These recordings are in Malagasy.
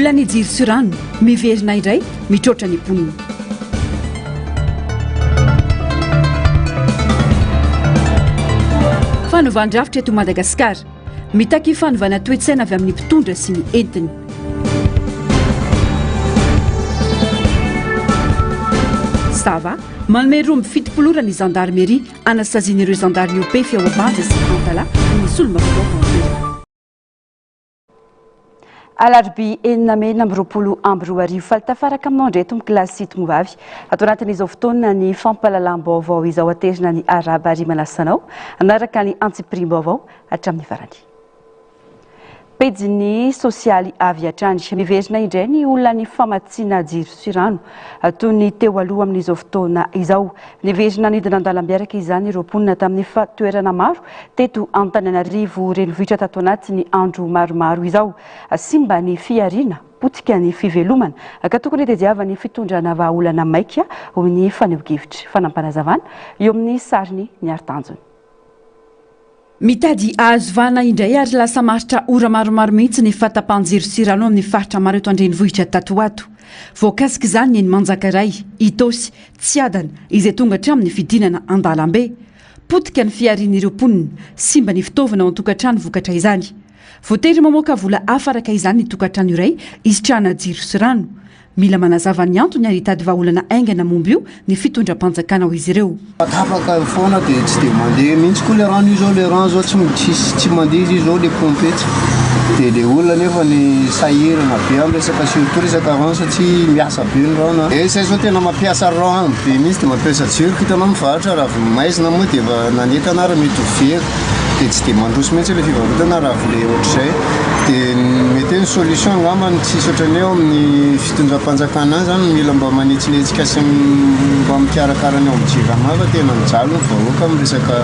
olona ny jiro sy rano miverina indray mitroatra ny mponina. Fanovandravitra eto Madagasikara mitaky fanovana toe-tsaina avy amin'ny mpitondra sy ny entiny. Sava manome romby fitopolora ny gendarmerie anasazian'ireo gendarme OP fiaobanja sy antala ny solomafitoavana. Alarbi enina mena amby roapolo amby roa arivo falitafaraka aminao ndreto mikilasy Tovavy ato anatin'izao fotoana ny fampahalalam-baovao izao aterina ny araba ary manasanao anaraka ny antsipirim-baovao hatramin'ny farany. Pejiny sosialy avy hatrany miverina indray ny olona ny famatsiana jiro sy rano toy ny teo aloha amin'izao fotoana izao. Niverina nidina an-dalam-biaraka izany ireo mponina tamin'ny toerana maro teto Antananarivo renivohitra tato anatin'ny andro maromaro izao. Simba ny fiarina potika ny fivelomana ka tokony tediavany fitondrana vahaolana maika ho ny faneho-kevitra fanampanazavana eo amin'ny sariny ny artanjony. Mitady ahazovana indray ary lasa maritra ora maromaro mihitsy ny fatapan-jiro sy rano amin'ny faritra maro eto an-drenivohitra Tatoato. Voakasika izany ny Manjakaray, Itosy, Tsiadana izay tonga hatramin'ny fidinana an-dalambe. Potika ny fiarin'ireo mponina, simba ny fitaovana ao an-tokantrano vokatra izany. Voatery mamoaka vola afaraka izany ny tokantrano iray isitrahana jiro sy rano. Mila manazava ny antony ary hitady vahaolana aingana momba io ny fitondram-panjakana ho izy ireo. Tapaka foana dia tsy dia mandeha mihitsy koa le rano io zao, le rano zao tsy mandeha izy zao le pompetsy. Dia le olona nefa ny sahirana be amin'ny resaka surtout resaka rano satria miasa be ny rano. Izay zao tena mampiasa rano be mihitsy dia mampiasa jiro, hitanao mivarotra raha maizina moa dia nanentana raha mety ho very dia tsy dia mandroso mihitsy le fivarotana raha vile ohatr'izay. Dia mety ny solution angambany tsisy ohatrany eo amin'ny fitondram-panjakana any zany mila mba manetsiletsika sy mba mikarakara ny ao amin'ny jirama fa tena mijalo ny vahoaka amin'ny resaka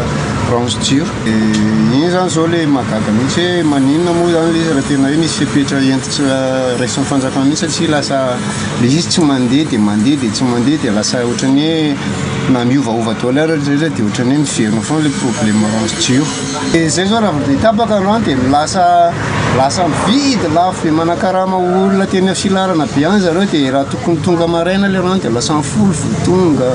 rano sy jiro. Iny zany zao le mahagaga mihitsy hoe maninona moa zany le izy raha tena hoe misy fepetra entitra raisin'ny fanjakana mihitsy satria lasa le izy tsy mandeha dia tsy mandeha dia lasa ohatrany hoe na miovaova tolaire dia ohatrany hoe miverina foana le problème rano sy jiro. Izay zao raha tapaka ny rano dia lasa mividy lafo be manakarama olona teny filarana be any zareo dia raha tokony tonga maraina le rano dia lasa mifolo tonga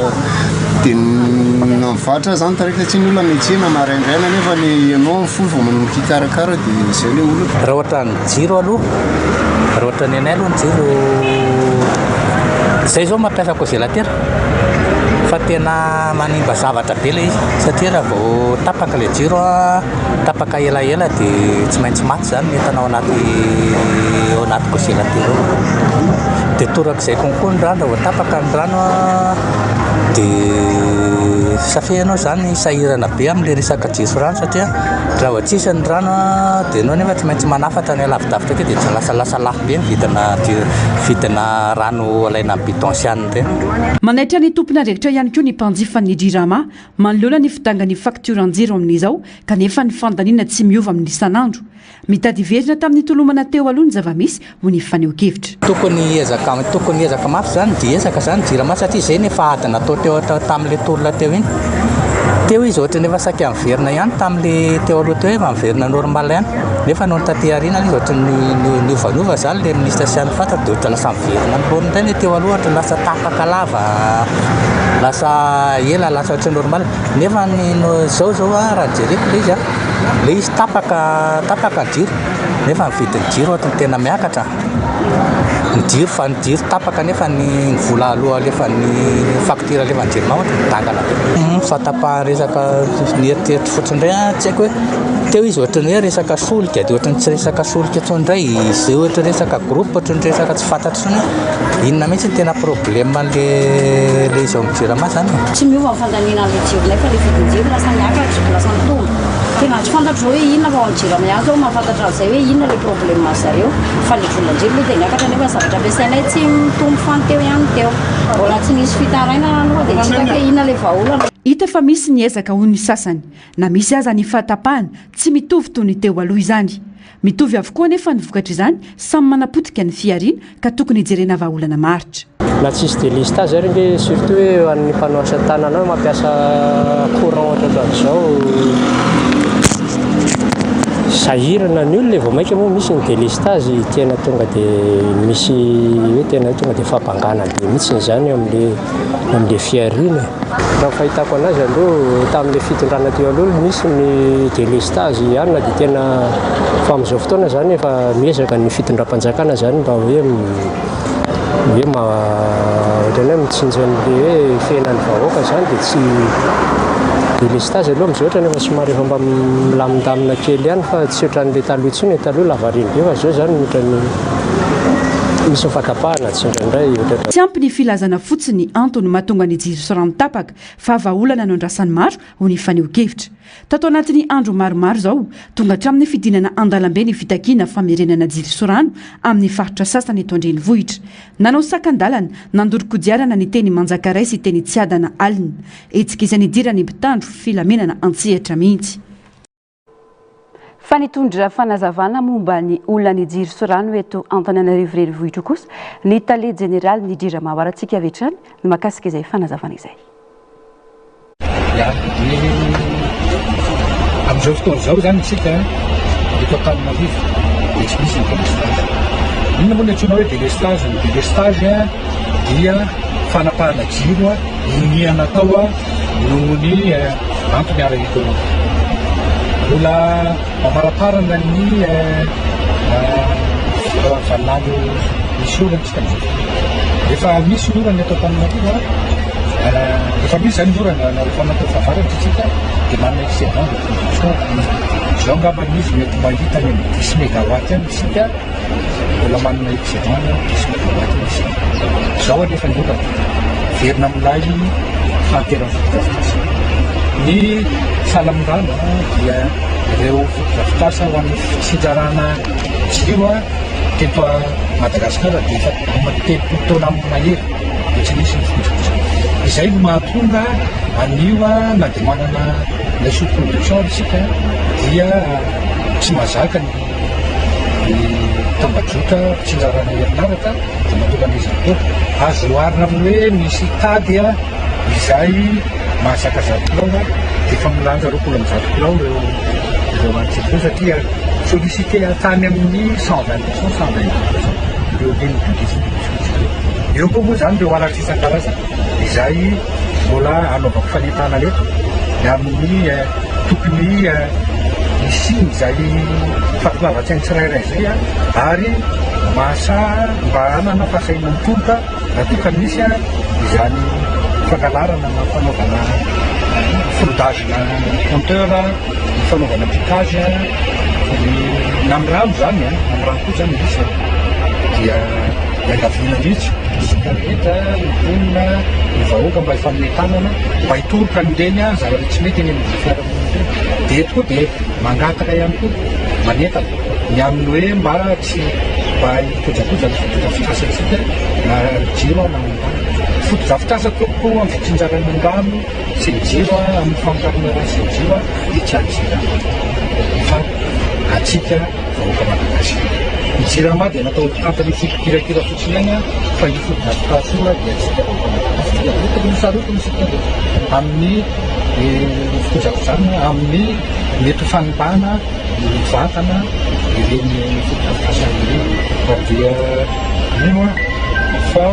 dia mivarotra zany tarika tsy ny olona metsena maraindraina nefa ny ianao mifolo vao manomboka hikarakara dia izay le olona. Raha ohatra ny jiro aloha, raha ohatra ny anay aloha ny jiro izay zao mampiasa congélateur fa tena manimba zavatra be le izy satria raha vao tapaka le jiro tapaka elaela dia tsy maintsy maty zany ny entanao anaty congélateur dia torak'izay konkoa ny rano raha vao tapaka ny rano dia safehanao zany sahirana be amin'le resaka jiro rano satria raha vao tsisy ny rano dia anao nefa tsy maintsy manafatra ny alavidavitra ke dia tsy lasalasa lafo be ny vidina rano alaina amin'ny bidon sy aniny ireny. Manaitra ny tompona rehetra ihany koa ny mpanjifan'ny jirama manoloana ny fitangany fakturan-jiro amin'izao kanefa ny fandaniana tsy miova amin'ny isan'andro. Mitady verina tamin'ny tolomana teo aloha ny zava-misy ho ny faneho-kevitra. Tokony ezaka mafy zany dia ezaka zany jirama satria izay nefa adina atao tamin'ilay tolona teo iny. Teo izy ohatra nefa saky miverina ihany tamin'ilay teo aloha teo efa miverina normal ihany nefa no taty arina izy ohatra ny ovanova zany le ministre sy ny fantatra dia ohatra lasa miverina ny ndray ny teo aloha ohatra lasa tapaka lava lasa ela lasa ohatra normal nefa zao raha jereko le izy le izy tapaka jiro nefa ny vidin'ny jiro ohatra tena miakatra ny jiro tapaka nefa ny vola aloha alefa ny facture alefa ny jiroma ohatra mitangana be fatapahana resaka ny eritreritry fotsiny indray tsy haiko hoe teo izy ohatra ny hoe resaka solika dia ohatra ny tsy resaka solika intsony indray izay ohatra resaka groupe ohatra ny resaka tsy fantatry sony inona mihitsy ny tena problème le izy ao amin'ny jirama zany tsy miova ny fandaniana le jiro nefa le vidin'ny jiro lasa miakatra lasa mitombo tena tsy fantatro hoe inona fa ao amin'ny jirama ihany zao mahafantatra an'izay hoe inona le problème zareo fa le volan-jiro le dia miakatra nefa zavatra ampiasainay tsy mitombo fanteo ihany teo mbola tsy misy fitarainana aloha dia tsy hitako hoe inona le vahaolana. Hita fa misy ny ezaka ho ny sasany na misy aza ny fahatapahana tsy mitovy toy ny teo aloha izany. Mitovy avokoa nefa ny vokatra izany samy manapotika ny fiarina ka tokony hijerena vahaolana maritra. Na tsisy dia lista zay renge surtout hoe ho an'ny mpanoatra tanana mampiasa courant ohatra zao sahirana ny olona vao maika moa misy ny délestage tena tonga dia misy hoe tena tonga dia fampangana dia mihitsy zany amin'le fiarina. Raha fahitako anazy aloha tamin'le fitondrana teo aloha misy ny délestage ihany dia tena fa amin'izao fotoana zany efa miezaka ny fitondram-panjakana zany mba hoe ohatrany hoe mitsinja n'le hoe fiainan'ny vahoaka zany dia tsy délestage aloha amin'izao ohatrany efa somary efa mba milamindamina kely ihany fa tsy ohatran'le taloha intsony taloha lavariny be fa zao zany ohatrany misy fatapahana tsy indraindray ohatrany tsy ampy ny filazana fotsiny antony mahatonga ny jiro sy rano tapaka fa vahaolana no andrasany maro ho ny faneho-kevitra. Tato anatin'ny andro maromaro zao tonga hatramin'ny fidinana andalambe ny fitakiana famerenana jiro sy rano amin'ny faritra sasany eto andrenivohitra. Nanao sakan-dalana nandoro-kodiarana ny teny Manjakaray sy teny Tsiadana alina etsika izany idirany mpitandro filamenana antsihatra mihitsy. Fa nitondra fanazavana momba ny olona ny jiro sy rano eto Antananarivo renivohitra kosa ny tale général ny Dira Mahawarantsika avy hatrany ny makasika izay fanazavana izay. Amin'izao fotoana izao zany isika eto Antananarivo dia tsy misy ny délestage. Inona moa ny antsoina hoe délestage? Ny délestage dia fanapahana jiro iniana tao noho ny antony ara-ekônomika. Mbola mamaraparana ny valalo misy orana tsika amin'izao. Efa misy orana eto Antananarivo efa misy zany orana rehefa natao fahavarana tsika dia manana excédent de production. Izao angamba izy mety mahita ny 10 mégawatt any isika mbola manana excédent 10 mégawatt any isika. Izao anefa ny orana verina amin'ilay fahaterany fotodrafitrasa. Ny salamin-drano dia ireo fotodrafitrasa ho an'ny fitsinjarana jiro teto Madagasikara dia efa telopolo taona mahery dia tsy misy ny fotodrafitrasa. Izay no mahatonga anio na dia manana ilay sous-production isika dia tsy mahazaka ny tambajota fitsinjarana herinaratra dia mahatonga an'izy ireo azo loharina amin'ny hoe misy tady izay mahazaka 100 kilao dia efa milanja 20 kilao ireo antsika satria sollicité tany amin'ny 120% ireo délibération. Eo koa moa zany ireo alatra isan-karazany izay mbola anaovako fanentana leto amin'ny tokony misy izay fampilavatsy ny tsirairay izay ary masa mba hanana fahasahiana mitoloka raha toa ka misy izany fangalarana na fanaovana flodage na compteur, fanaovana piquage na amin'ny rano zany amin'ny rano koa zany misy dia iangaviana mihitsy isika rehetra miponina ny vahoaka mba hifametanana mba hitoroka an'ireny zavatra tsy mety eny amin'ny fiarahamonina dia eto koa dia mangataka ihany koa manentana ny amin'ny hoe mba tsy mba hikojakoja ny fotodrafitrasasika na jiro na fotodrafitrasa toko amin'ny fitsinjarana ny rano sy ny jiro amin'ny famokarana rano sy ny jiro itianisika fa atsika vahoaka Madagasikara. Ny jirama dia natao antany fikirakira fotsiny any fa ny fotodrafitrasa dia tsika vahoaka Madagasikara tokony misarotiny isika amin'ny fotodrafitrasa amin'ny mety fanimbana ny vatana ireny fotodrafitrasa ireny dia ino fa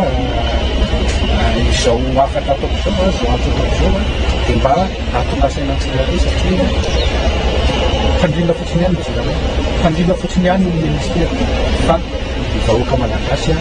izao afaka ataoko zao zao atotako zao dia mba atongasaina antsika satria fandrina fotsiny ihany jirama fandrina fotsiny ihany ny ministera fa ny vahoaka Malagasy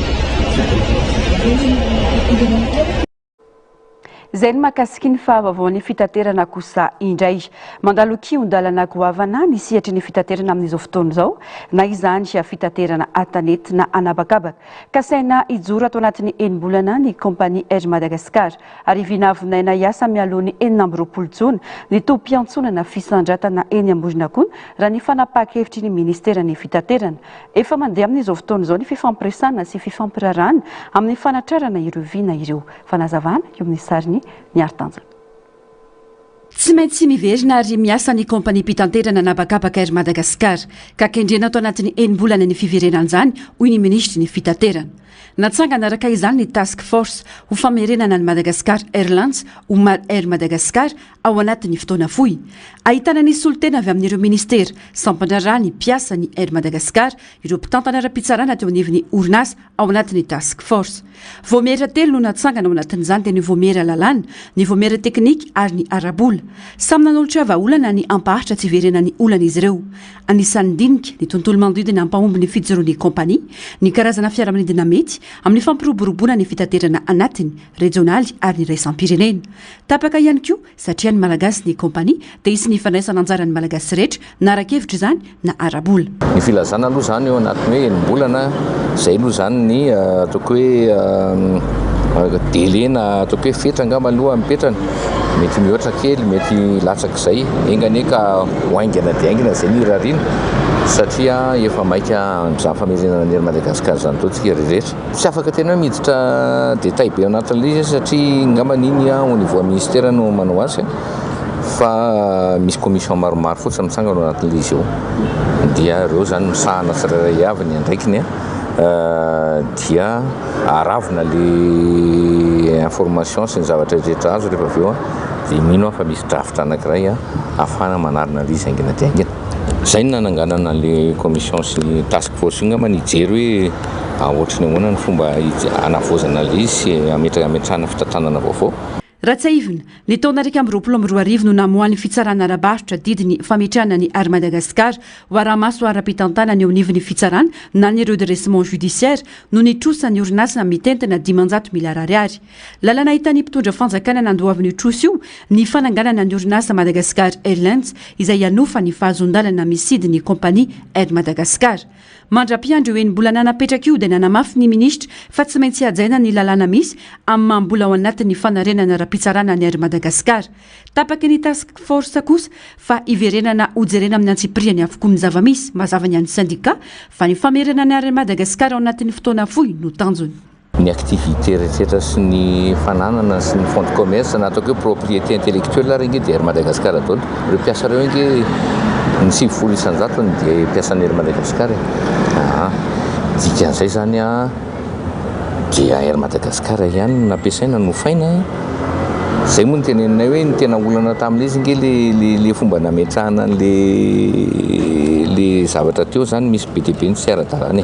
izay ny mahakasiky ny fahavaovan'ny fitaterana kosa indray mandalo kiondalana goavana ny sihatry ny fitaterana amin'izao fotoana izao na izany fitaterana atanety na anabakabaka kasaina ijoro ato anatin'ny enim-bolana ny kompania Air Madagascar ary vinavinaina iasa mialohan'ny 9 jona ny tompiantsonana fisandratana eny Ambozonakony raha ny fanapahan-kevitry ny ministeran'ny fitaterana efa mandeha amin'izao fotoana izao ny fifampiresana sy fifampirarana amin'ny fanatrarana ireo vina ireo fanazavana eo amin'ny sariny ny artanjana. tsy maintsy miverina ary miasa ny kompania mpitanterana nabakabaka ary Madagasikara ka kendrena ato anatin'ny enim-bolana ny fiverenan'izany hoy ny ministry ny fitaterana. Natsangana araka izany ny task force ho famerenana ny Madagascar Airlines ho Air Madagascar ao anatin'ny fotoana fohy. Ahitana ny solotena avy amin'ireo ministera sampandrara ny mpiasa ny Air Madagascar ireo mpitantana ara-pitsarana teo anivon'ny orinasa ao anatin'ny task force. Voamera telo no natsangana ao anatin'izany dia ny voamera lalàna, ny voamera teknika ary ny arabola. Samy nanolotra vahaolana ny ampahatra tsy iverenan'ny olana izy ireo. Anisan'ny dinika ny tontolo manodidina ampahomby ny fijeroan'ny kompania, ny karazana fiaramanidina mety amin'ny fampiroboroboana ny fitaterana anatiny, regionaly ary ny raisam-pirenena. Tapaka ihany koa satria ny malagasy ny kompania dia isy ny fandraisana anjaran'ny malagasy rehetra na arakevitra izany na arabola. Ny filazana aloha zany eo anatiny hoe enim-bolana, izay aloha zany ny ataoko hoe délai na ataoko hoe fetra angamba aloha mipetrana. Mety mihoatra kely, mety latsaka izay, enganeka hoaingana dia haingana izay ny rarina satria efa maika mizaha famerenana ny Madagasikara zany totsika rehetra. Tsy afaka tena hoe miditra détail be anatin'ilay izy satria angamba n'iny au niveau ministère no manao azy fa misy commission maromaro fotsiny mitsangana ao anatin'ilay izy eo. Dia ireo zany misahana tsirairay avy ny andraikiny dia aravina le information sy ny zavatra rehetra azo rehefa avy eo dia mino fa misy draft anankiray ahafahana manarina le izy haingana dia haingana. Izay ny nananganana le commission sy task force io ngamba nijery hoe ohatrany ahoana ny fomba anavozana le izy ametrahana fitantanana vaovao. Ratsaivina, ny taona 2024 no namohan'ny fitsarana ara-barotra didiny fametrahana ny Air Madagascar ho ara-maso ara-pitantana ny eo anivon'ny fitsarana na ny redressement judiciaire no nitrosany orinasa mitentana 500 miliyara ariary. Lalana ahitany mpitondra fanjakana nandoavin'io troso io ny fananganana ny orinasa Madagascar Airlines izay hanofa ny fahazondalana misidiny kompania Air Madagascar. Mandra-piandro eo enim-bolana napetraka io dia nanamafy ny ministra fa tsy maintsy hajaina ny lalàna misy amin'ny mambola ao anatin'ny fanarenana ara-pitsarana ny Air Madagascar. Tapaka ny task force kosa fa iverenana hojerena amin'ny antsipriany avokoa ny zava-misy mazava ny an'ny syndicat fa ny famerena ny Air Madagascar ao anatin'ny fotoana fohy no tanjony. Ny activité rehetra sy ny fananana sy ny fond de commerce na ataoko hoe propriété intellectuelle regny dia Air Madagascar daholo. Ireo mpiasa ireo inge ny 700 isanjato dia mpiasan'ny Air Madagascar. Dikan'izay zany dia Air Madagascar ihany no nampiasaina nofaina. Izay moa ny teneninay hoe ny tena olana tamin'izy inge le fomba nametrahana le zavatra teo zany misy be dia be ny tsy ara-dalàna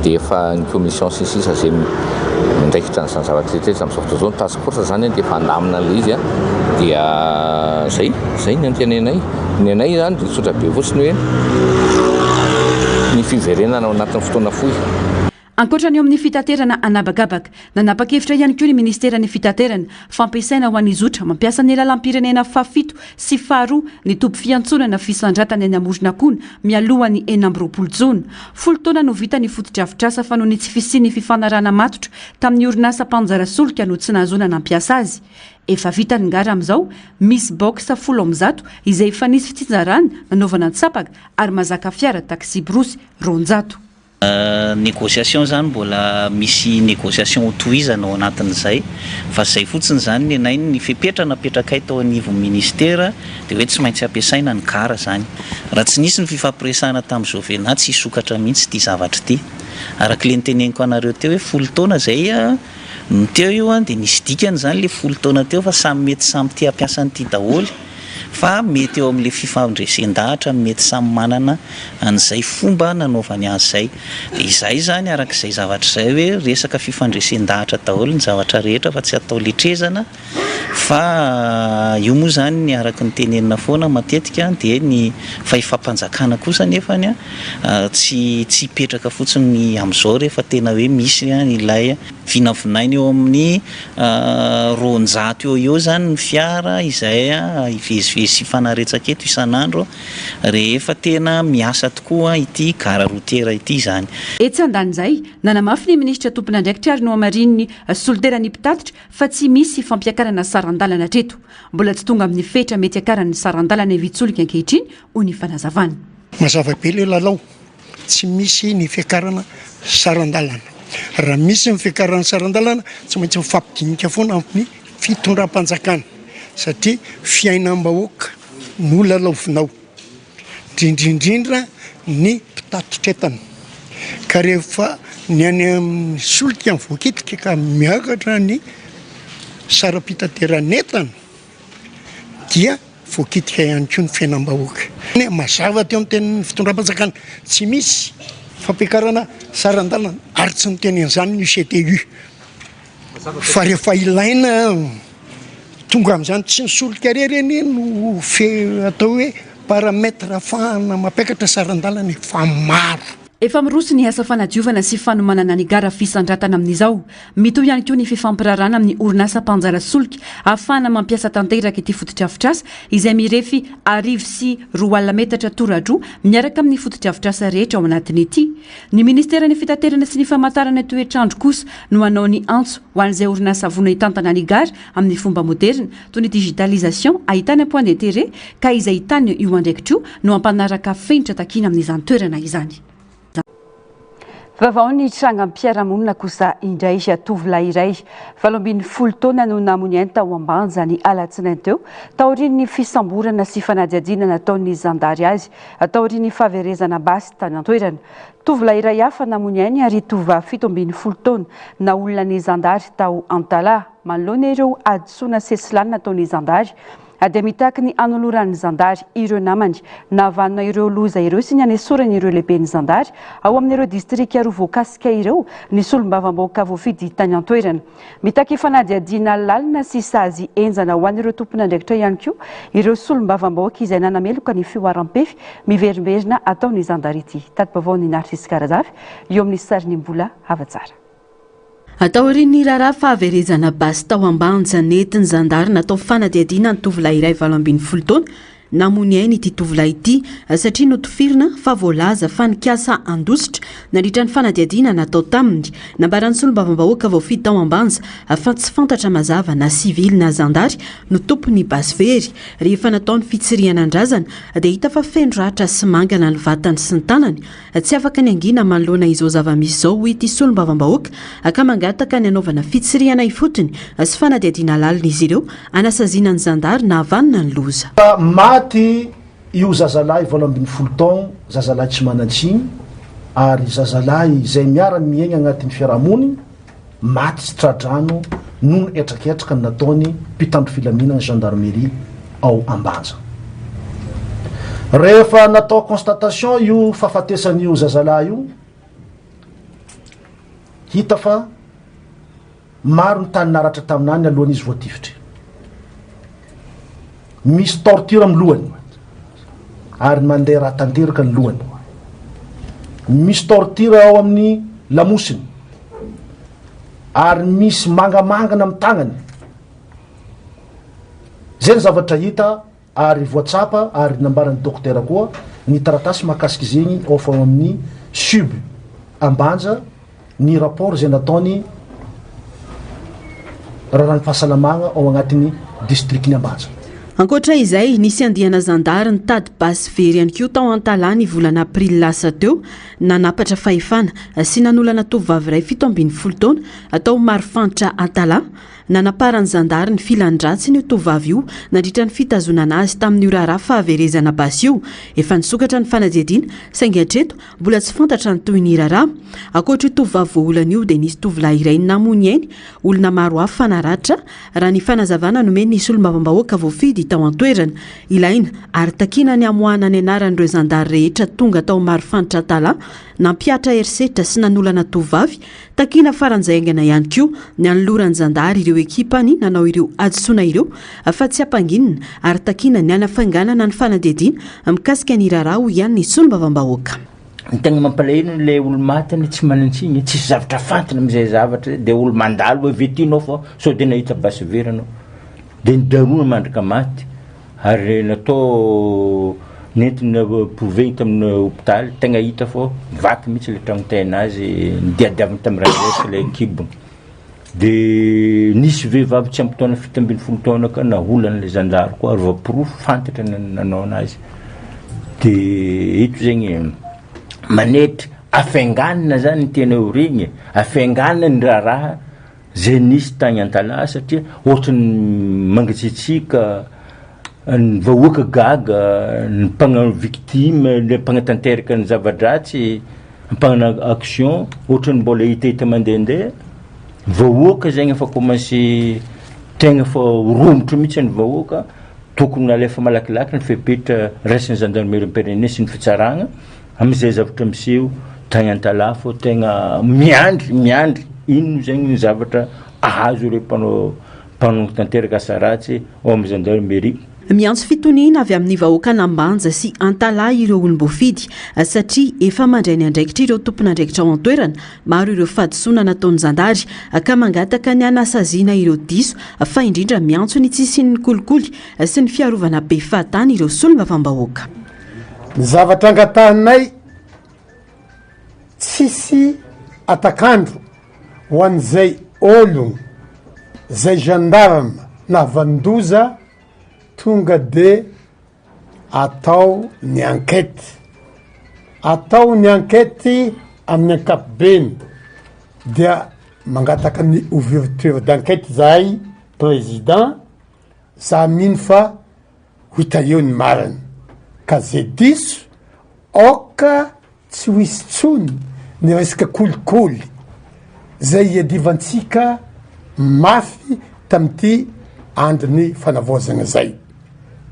dia efa ny commission sisisa izay mindraikitra n'izany zavatra rehetra amin'izao fotoana izao ny task force zany dia efa andamina le izy dia zay ny antenenay. Ny anay zany dia tsotra be fotsiny hoe ny fiverenana ao anatin'ny fotoana fohy. Ankoatra ny eo amin'ny fitaterana anabagabaka, nanapa-kevitra ihany koa ny ministera ny fitaterana fampiasaina ho an'ny zotra mampiasa ny lalam-pirenena fafito sy faharoa ny tompy fiantsonana fisandratana eny Amorinankona mialohan'ny 20 jona. 10 taona no vita ny fotodrafitrasa fa noho ny tsy fisian'ny fifanarahana matotra tamin'ny orinasa mpanjara solika no tsy nahazona nampiasa azy. Efa vita ny ngara amin'izao misy box 10 izay efa nisy fitsinjarana nanaovana tsapaka ary mazaka fiara taxi brosy ronjato. Négociation zany mbola misy négociation hotohizana ao anatin'izay fa zay fotsiny zany ny anay ny fipetrana petraka tao anivon'ny ministera dia hoe tsy maintsy ampiasaina ny gara zany. Raha tsy nisy ny fifampiresahana tamin'izao venahy tsy hisokatra mihitsy ity zavatra ity. Arak'ilay niteneniko anareo teo hoe 10 taona zay teo io dia nisy dikany zany le 10 taona teo fa samy mety samy tia ampiasa an'ity daholo. Fa mety eo amin'ilay fifandresen-dahatra mety samy manana an'izay fomba nanaovany azy zay. Dia izay zany arak'izay zavatra izay hoe resaka fifandresen-dahatra daholo ny zavatra rehetra fa tsy atao letrezana fa io moa zany ny araky ny tenenina foana matetika dia ny fahifampanjakana kosa nefany tsy hipetraka fotsiny amin'izao rehefa tena hoe misy ilay vinavinainy eo amin'ny 200 eo zany ny fiara izay ivezivezy fanaretsaka eto isan'andro rehefa tena miasa tokoa ity gara routière ity zany. Etsy andan'izay nanamafy ny ministra tompony andraikitra ary no amarin'ny soliterany mpitatitra fa tsy misy fampiakarana sarandalana treto. Mbola tsy tonga amin'ny fetra mety akaran'ny sarandalana vitsolika ankehitriny ho ny fanazavana. Mazava be le lalao tsy misy ny fiakarana sarandalana. Raha misy ny fiakarana sarandalana tsy maintsy mifampidinika foana amin'ny fitondram-panjakana. satria fiainam-bahoaka no lalaovinao indrindrindra ny mpitatitretana ka rehefa ny any amin'ny solika amin'ny voakitika ka miakatra ny saram-pitateranetana dia voakitika ihany koa ny fiainam-bahoaka mazava teo amin'ny tenin'ny fitondram-panjakana tsy misy fampiakarana sarandalana ary tsy miteny an'izany ny CTU fa rehefa ilaina tonga amin'izany tsy nisolika reny no atao hoe paramètre ahafahana mampiakatra sarandalana fa maro. Efa miroso ny asa fanadiovana sy fanomanana ny gara fisandratana amin'izao mitohy ihany koa ny fifampirarana amin'ny orinasa mpanjara solika ahafahana mampiasa tanteraka ity fototr'afitrasa izay mirefy 1,4 metatra toradroa miaraka amin'ny fototr'afitrasa rehetra ao anatin'ity. Ny ministera ny fitaterana sy ny famantarana toetrandro kosa no manao ny antso ho an'izay orinasa vona hitantana ny gara amin'ny fomba moderna toy ny digitalisation ahitana point d'intérêt ka izay hitany io andraikitro no ampanaraka fenitra takina amin'izany toerana izany. Vavao ny trangampiaramonina kosa indray tovolahy iray 70 taona no namony tao Ambanja ny alatsinainy teo taorian'ny fisamborana sy fanadihadiana nataon'ny zandary azy taorian'ny fahaverezana basy tany an-toerana. Tovolahy iray hafa namony ary tovovavy 70 taona na olona ny zandary tao Antala manoloana ireo adisoana sesilany nataon'ny zandary. Dia mitaky ny anoloran'ny zandary ireo namany navanona ireo loza ireo sy ny anesorany ireo lehiben'ny zandary ao amin'ireo distrika roa voakasika ireo ny solombavam-bahoaka voafidy tany an-toerana. Mitaky fanadihadiana lalina sy sazy enjana ho an'ireo tompony andraikitra ihany koa ireo solombavam-bahoaka izay nanameloka ny fioaram-pefy miverimberina ataon'ny zandary ity. Tati-baovao ny Narcisse Karazafy eo amin'ny sariny mbola hava-tsara. Ataorian'ny raharaha fahaverezana basy tao Ambanja nentin'ny zandary natao fanadihadiana ny tovolahy iray 70 taona namony ainy ity tovolahy ity satria notofirina fa voalaza fanikasa andositra nandritra ny fanadihadiana natao taminy nambaran'ny solombavam-bahoaka voafidy tao Ambanja fa tsy fantatra mazava na sivily na zandary no tompony basy very. Rehefa nataony fitsirihana andrazana dia hita fa fendratra sy mangana ny vatany sy ny tanany tsy afaka ny angina manoloana izao zava-misy izao ho ity solombavam-bahoaka ka mangataka ny anaovana fitsirihana ifotony sy fanadihadiana lalina izy ireo anasaziana ny zandary na havanina ny loza. Maty io zazalahy 70 taona zazalahy tsy manan-tsiny ary zazalahy izay miara-miaigna agnatin'ny fiarahamonina maty tsy tradrano noho ny etraketraka nataony mpitandro filaminana gendarmerie ao Ambanja. Rehefa natao constatation io fahafatesan'io zazalahy io hita fa maro ny tany naratra taminany alohan'izy voatifitra. Misy torture amin'ny lohany ary mandeha raha tanteraka ny lohany. Misy torture ao amin'ny lamosiny ary misy mangamangana amin'ny tagnany. Zay ny zavatra hita ary voatsapa ary nambaran'ny dokotera koa ny taratasy mahakasika zegny ao fa amin'ny sub Ambanja ny rapport zay nataony raharahany fahasalamagna ao agnatin'ny distrikny Ambanja. Ankoatra izay nisy andihana zandary ny tady basy very ihany koa tao Antala ny volana aprily lasa teo nanapatra fahefana sy nanolana tovovavy iray 70 taona atao Marifantatra Antala nanaparany zandary ny filan-dratsy ny tovovavy io nandritra ny fitazonana azy tamin'ny raharaha fahaverezana basy io efa nisokatra ny fanadihadiana saingy hatreto mbola tsy fantatra ny toy ny raharaha. Ankoatra io tovovavy voaolana io dia nisy tovolahy iray namony ainy olona maro hafa fanaratra raha ny fanazavana nomeny ny solombavam-bahoaka voafidy tao an-toerana ilaina ary takina ny amoahana ny anaran'ireo zandary rehetra tonga tao Marifantatra Antala nampiatra herisetra sy nanolana tovovavy takina faran'izay aingana ihany koa ny anoloran'ny zandary ireo ekipany nanao ireo adisoana ireo fa tsy ampanginina ary takina ny anafanganana ny fanadihadiana mikasika ny raharaha ho ihany ny solombavam-bahoaka. Ny tegna mampalahelo le olo matany tsy manantsiny tsisy zavatra fantana am'izay zavatra dia olo mandalo hoe vetinao fa sao dia nahita basy very anao dia nidarona mandraka maty ary natao nentina prouvé tamin'ny hôpitaly tegna hita fa vaky mihitsy le tragnotaina azy nidiadiavina tamin'ny raha le kibony. Dia nisy vehivavy tsy ampy taona 70 taona ka naholan'le zandary koa ary vaporofo fantatra nanao anazy. Dia ito zegny manetry afainganina zany ny tena ho regny afainganina ny raharaha zay nisy tagny an-talà satria ohatrany mangatsiatsika ny vahoaka gaga ny mpagnano victime le mpagnatanteraka ny zava-dratsy mpagnana action ohatrany mbola hita mandehandeha vahoaka zegny efa commencé tegna fa romotro mihitsy ny vahoaka tokony alefa malakilaky ny fepetra raisiny gendarmerie pyrénées sy ny fitsaragna am'izay zavatra miseho tagny an-talà fô tegna miandry ino zegny ny zavatra ahazo ireo mpanao tanteraka asaratsy ao amin'ny gendarmerie. Miantso fitoniana avy amin'ny vahoaka Nambanja sy Antalà ireo olom-boafidy satria efa mandray ny andraikitra ireo tompon'andraikitra ao an-toerana maro ireo fadisoana nataony zandary ka mangataka ny anasaziana ireo diso fa indrindra miantso ny tsisian'ny kolikoly sy ny fiarovana be fahatany ireo solombavam-bahoaka. Ny zavatra angatahanay tsisy atakandro ho an'izay ologno zay gendarme na vandoza tonga de atao ny enquête amin'ny ankapobeny dia mangataka ny ouverture d'enquête zahay président za mino fa hita eo ny mariny ka zay diso oka tsy ho isy tsony ny resaka kolikoly zay iadivantsika mafy tamity andriny fanavozana zay.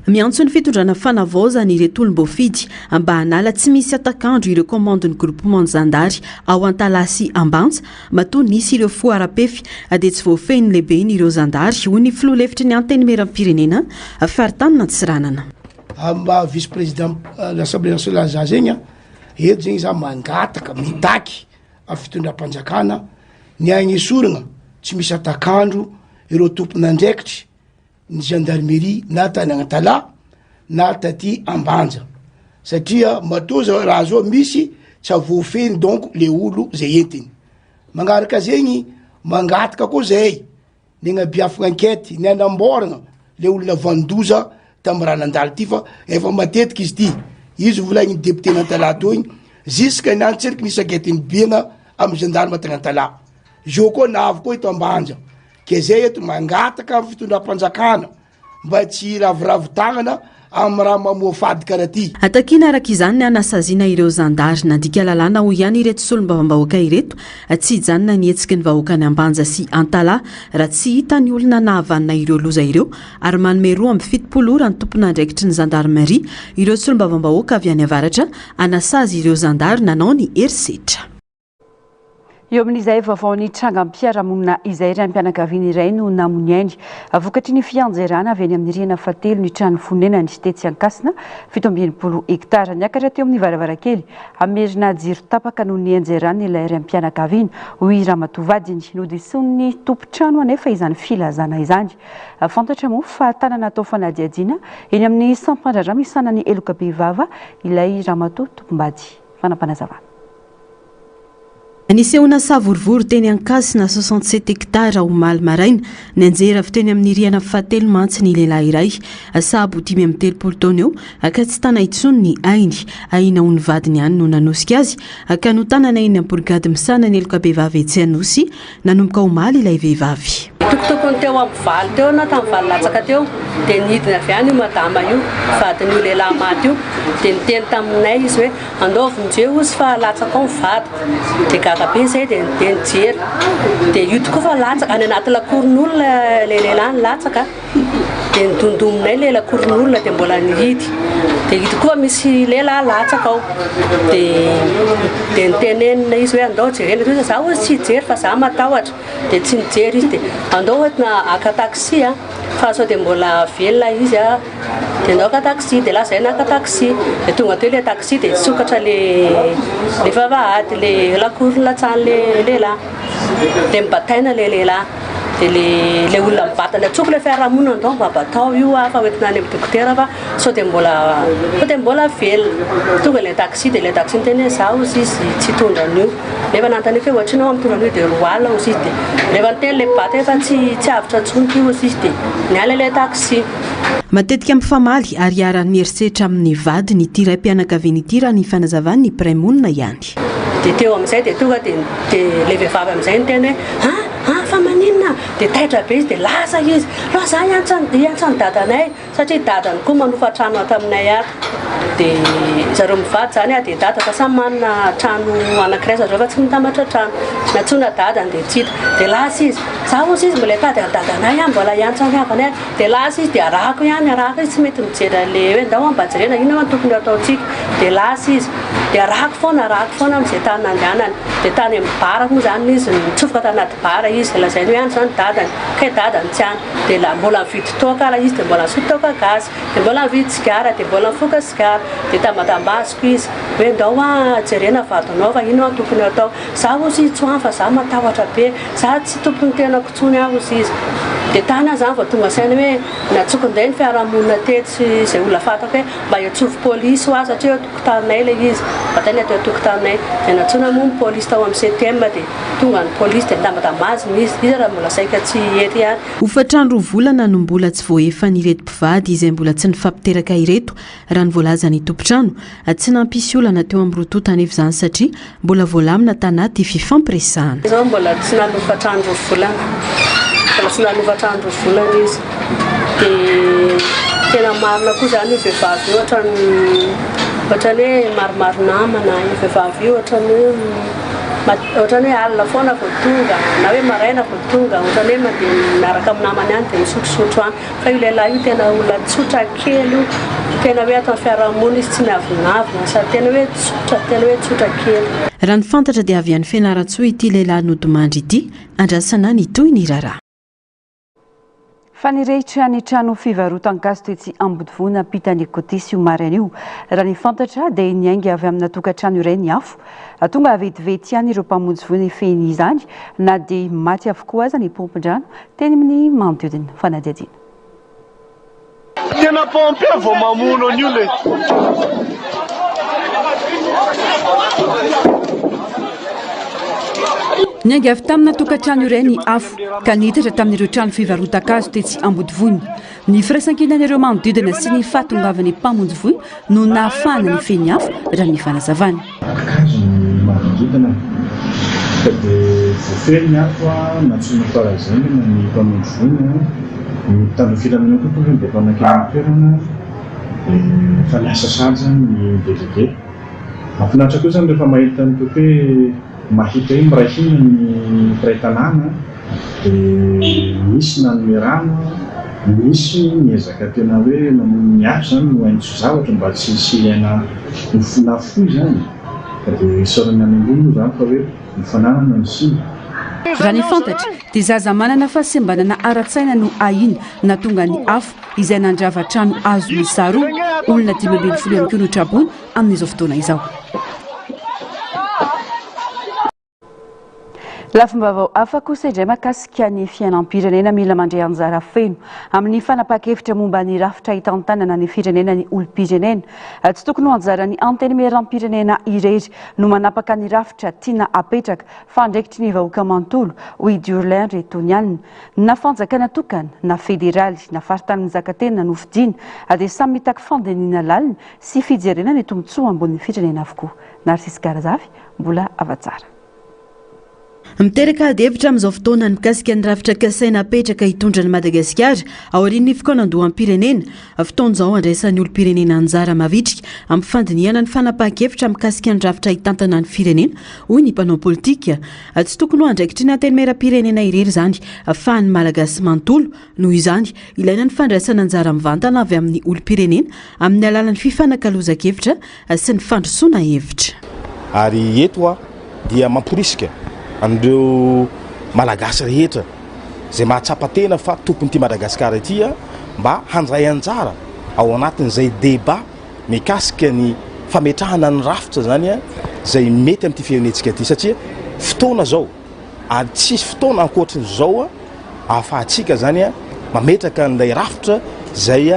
Miantso ny fitondrana fanavaozana ireto olom-boafidy mba hanala tsy misy atakandro ireo commandeny groupement zandary ao Antalà sy Ambanja matoa nisy ireo foara-pefy dia tsy voafehiny lehibe ny ireo zandary ho ny filoha lefitry ny antenimieram-pirenena faritany Nantsiranana. Amba vice président l'Assemblée nationale za zegny eto zegny za mangataka mitaky amin'ny fitondram-panjakana ny agny soragna tsy misy atakandro ireo tompon'andraikitry ny gendarmerie na tany Antalà na taty Ambanja satria matoza raha zao misy tsy voafeny donc le olo zay entiny mangaraka zegny mangataka koa zay ny agnabiafagna enquête ny anamboragna le olona vandoza tamin'ny raha nandalo ty fa efa matetiky izy ty izy volagny député n'Antalà toigny jusqu'à ny antseriky nisy enquête ny biagna amin'ny gendarme tany Antalà zo koa navy koa ito Ambanja ke zay eto mangataka amin'ny fitondram-panjakana mba tsy ravoravo-tagnana amin'ny raha mamoa fady karaha ty. Atakina araka izany ny anasaziana ireo zandary nandika lalàna ho ihany ireto solombavam-bahoaka ireto tsy hijanona ny hetsiky ny vahoaka ny Ambanja sy Antalà raha tsy hita ny olona nahavanina ireo loza ireo ary manome roa amby 70 ora ny tompon'andraikitry ny gendarmerie ireo solombavam-bahoaka avy any avaratra anasazy ireo zandary nanao ny herisetra. Eo amin'izay vaovaon'ny trangam-piarahamonina izay raim-pianakaviana iray no namony ainy vokatry ny fianjerana avy any amin'ny rihana fahatelo ny trano fonenany Tetsy Ankasina 720 hektara niakatra teo amin'ny varavarankely hamerina jiro tapaka noho ny anjerana ilay raim-pianakaviana hoy Ramatovadiny nodison'ny tompo-trano anefa izany filazana izany. Fantatra moa fa tanana atao fanadiadiana eny amin'ny sampandrarama isanany Elokabevava ilay Ramatov Topombady. Fanampanazavana. Nisehona savorivory teny Ankasina 67 hektara ho maly maraina ny anjera avy teny amin'ny rihana fahatelo mantsy ny lehilahy iray sahabo 5 taona eo ka tsy tana intsony ny ainy aina ho ny vadiny ihany no nanosika azy ka no tanana eny amin'ny brigady misana ny Elokabevava etsy Anosy nanomboka ho maly ilay vehivavy. Tokotokony teo amin'ny valy teo na tamin'ny valy latsaka teo dia nidina avy any io madama io vadin'io lehilahy maty io dia niteny taminay izy hoe andao vonjeo izy fa latsaka ao mivady dia gagabe zay dia nijery dia io tokoa fa latsaka any anaty lakoron'olona le lehilahy ny latsaka dia nidondominay le lakoron'olona dia mbola nihidy dia ito koa misy lehilahy latsaka ao dia nitenenina izy hoe andao jerena izy za ozy tsy hijery fa za matahotra dia tsy nijery izy dia andao oetina aka taxi fa sao dia mbola velona izy dia andao aka taxi dia la zay naka taxi dia tonga teo le taxi dia sokatra le vavahady le lakoron'ny latsany le lehilahy dia mibataina le lehilahy dia le olona mibatana tsoko le fiarahamonina andao mba batao io fa hoentina any amin'ny dokotera fa sao dia mbola velona tonga le taxi dia le taxi niteny za ozy izy tsy tondran'io nefa nantany fe ohatrinao amin'ny tondran'io dia roa alina ozy izy dia nefa niteny le bata efa tsy avitra tsoniko io ozy izy dia niala le taxi. Matetika mifamaly ary aran'ny herisetra amin'ny vady ny ity raim-pianakaviana ity raha ny fanazavany ny praimonina ihany. Dia teo amin'izay dia tonga dia le vehivavy amin'izay niteny hoe fa maninona dia taitra be izy dia lasa izy loha za iantsany dadanay satria dadany koa manofa trano ato aminay ato dia zareo mivady zany dia dada fa samy manana trano anankiray zareo fa tsy mitambatra trano natsona dadany dia tsy hita dia lasa izy za ozy izy mbola tady dadanay ihany mbola iantsany avany dia lasa izy dia arahako izy tsy mety mijery le hoe ndao ambajerena ino no tokony ataontsika dia lasa izy dia arahako foana amin'izay tany nandehanany dia tany amin'ny bara moa zany izy mitsofoka tanaty bara izy lazainy hoe ihany zany dadany kay dadany tsy any dia mbola mividy tokala izy dia mbola misoto toka gasy dia mbola mividy sigara dia mbola mifoka sigara dia tambatambaziko izy hoe ndao jerena vadinao fa ino no tokony atao za ozy izy tsoany fa za matahotra be za tsy tompony tena kotsony aho ozy izy dia tany zany vao tonga sainy hoe natsokonday ny fiarahamonina tetsy izay olona fatako hoe mba hiatsovy polisy ho azy satria tokotaninay le izy batany atao tokotaninay dia natsona moa ny polisy tao amin'ny CTM dia tonga ny polisy dia tambatambaziny izy raha mbola saika tsy ety ihany. Hofatrano volana no mbola tsy voaefany ireto mpivady izay mbola tsy nifampiteraka ireto raha ny voalazany tompotrano tsy nampisy olana teo amin'ny rototana efa izany satria mbola voalamina tanaty fifampiresahana. Izao mbola tsy nanofatrano volana sy nanofatrano volana izy dia tena marina koa zany vehivavy ohatrany hoe maromaro namana vehivavy ohatrany hoe alina foana vao tonga na hoe maraina vao tonga ohatrany hoe mandeha miaraka amin'ny namany any dia misotrosotro any fa io lehilahy io tena olona tsotra kely io tena hoe atao fiarahamonina izy tsy miavonavina sady tena hoe tsotra kely. Raha ny fantatra dia avy any Fianaratsoa ity lehilahy nodimandry ity andrasana ny toy ny rara. Fanirehitra ny trano fivarotan-gazo toetsy Ambodivohitra ampitany Kotisy io maraina io. Raha ny fantatra dia niainga avy amin'ny tokantrano iray ny afo. Tonga vetivety ihany ireo mpamonjy voany feny izany na dia maty avokoa aza ny pompondrano teny amin'ny manodidina fanadihadiana. Tena pompe vao mamono an'io le. Niainga avy tamina tokantrano iray ny afo ka nihitatra tamin'ireo trano fivarotan-gazo tetsy Ambodivohitra. Ny firaisan-kinan'ireo manodidina sy ny fahatongavan'ny mpamonjy voany no nahafahana ny feny afo raha ny fanazavany. Manodidina dia voafeny afo natsoina farazany na ny mpamonjy voany ny tandrofiramina tokoa dia mpanankena toerana fa miasa saja ny délégué. Mahafinaritra koa zany rehefa mahita ny tokoa hoe mahita hoe mirahina ny mpiray-tanàna dia misy nanome rano misy miezaka tena hoe mamono ny afo zany no haintso zavatra mba tsy hilana nofonafoy zany dia isaorana any ambony zany fa hoe mifananana ny siny. Raha ny fantatra dia zaza manana fahasembanana ara-tsaina no ahiny na tonga ny afo izay nandrava trano azo miisa roa olona 520 ihany koa no trabony amin'izao fotoana izao. Lafim-baovao hafa kosa indray mahakasika ny fiainam-pirenena mila mandray anjara feno amin'ny fanapakevitra momba ny rafitra hitantanana ny firenena ny olom-pirenena. Tsy tokony ho anjaran'ny antenimieram-pirenena irery no manapaka ny rafitra tiana apetraka fa andraikitry ny vahoaka manontolo hoy Durlain Retonialina na fanjakana tokana na federaly na faritanin'ny zakatena no fidiana dia samy mitaka fandiniana lalina sy fijerena ny tombotsoa ambonin'ny firenena avokoa. Narcisse Garazavy mbola avatsara. Miteraka hevitra amin'izao fotoana ny mikasika ny rafitra kasaina apetraka hitondra ny Madagasikara ao aorian'ny fikanandoham-pirenena. Fotoana izao andraisan'ny olom-pirenena anjara mavitrika amin'ny fandiniana ny fanapahan-kevitra mikasika ny rafitra hitantana ny firenena hoy ny mpanao politika. Tsy tokony ho andraikitry ny antenimieram-pirenena irery zany fa ny malagasy manontolo noho izany ilaina ny fandraisana anjara mivantana avy amin'ny olom-pirenena amin'ny alalan'ny fifanankalozan-kevitra sy ny fandrosoana hevitra. Ary eto dia mamporisika andreo malagasy rehetra zay mahatsapa tena fa tompon'ity Madagasikara ity mba handray anjara ao anatin'izay débat mikasika ny fametrahana ny rafitra zany zay mety amin'ity firenentsika ity satria fotoana zao ary tsisy fotoana ankoatrin'izao ahafahantsika zany mametraka an'ilay rafitra zay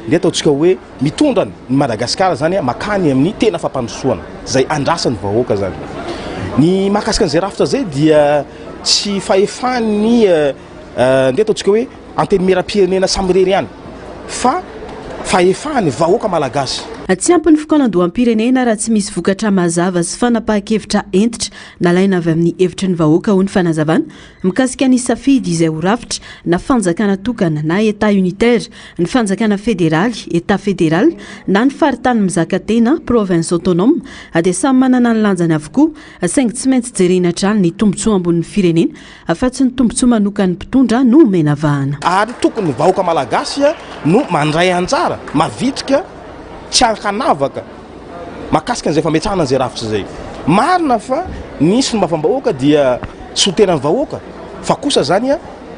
le ataontsika hoe mitondra ny Madagasikara zany makany amin'ny tena fampandrosoana zay andrasan'ny vahoaka zany. Ny mahakasika an'izay rafitra zay dia tsy fahefany nde ataontsika hoe antenimieram-pirenena samy irery ihany fa fahefany vahoaka malagasy tsy ampin'ny fokoanan-doham-pirenena raha tsy misy vokatra mazava sy fanapahan-kevitra entitra nalaina avy amin'ny hevitry ny vahoaka ho ny fanazavana mikasika ny safidy izay ho rafitra na fanjakana tokana na état unitaire ny fanjakana fédéraly état fédéral na ny faritany mizaka tena province autonome dia samy manana ny lanjany avokoa saingy tsy maintsy jerena hatrany ny tombontsoa ambonin'ny firenena afa-tsy ny tombontsoa manokany mpitondra no omena vahana ary tokony vahoaka malagasy no mandray anjara mavitrika tsy ankanavaka makasika an'izay fametrahana an'izay rafitra zay marina fa nisy ny mafambahoaka dia sotenany vahoaka fa kosa zany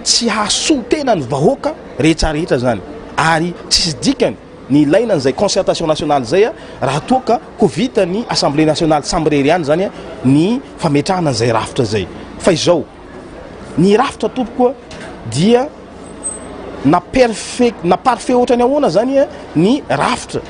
tsy hasotenany vahoaka rehetrarehetra zany ary tsisy dikany ny ilaina n'izay concertation nationale zay raha toaka ko vita ny assemblée nationale sambreriany zany ny fametrahana an'izay rafitra zay fa izao ny rafitra tompoko dia na parfait ohatrany ahoana zany ny rafitra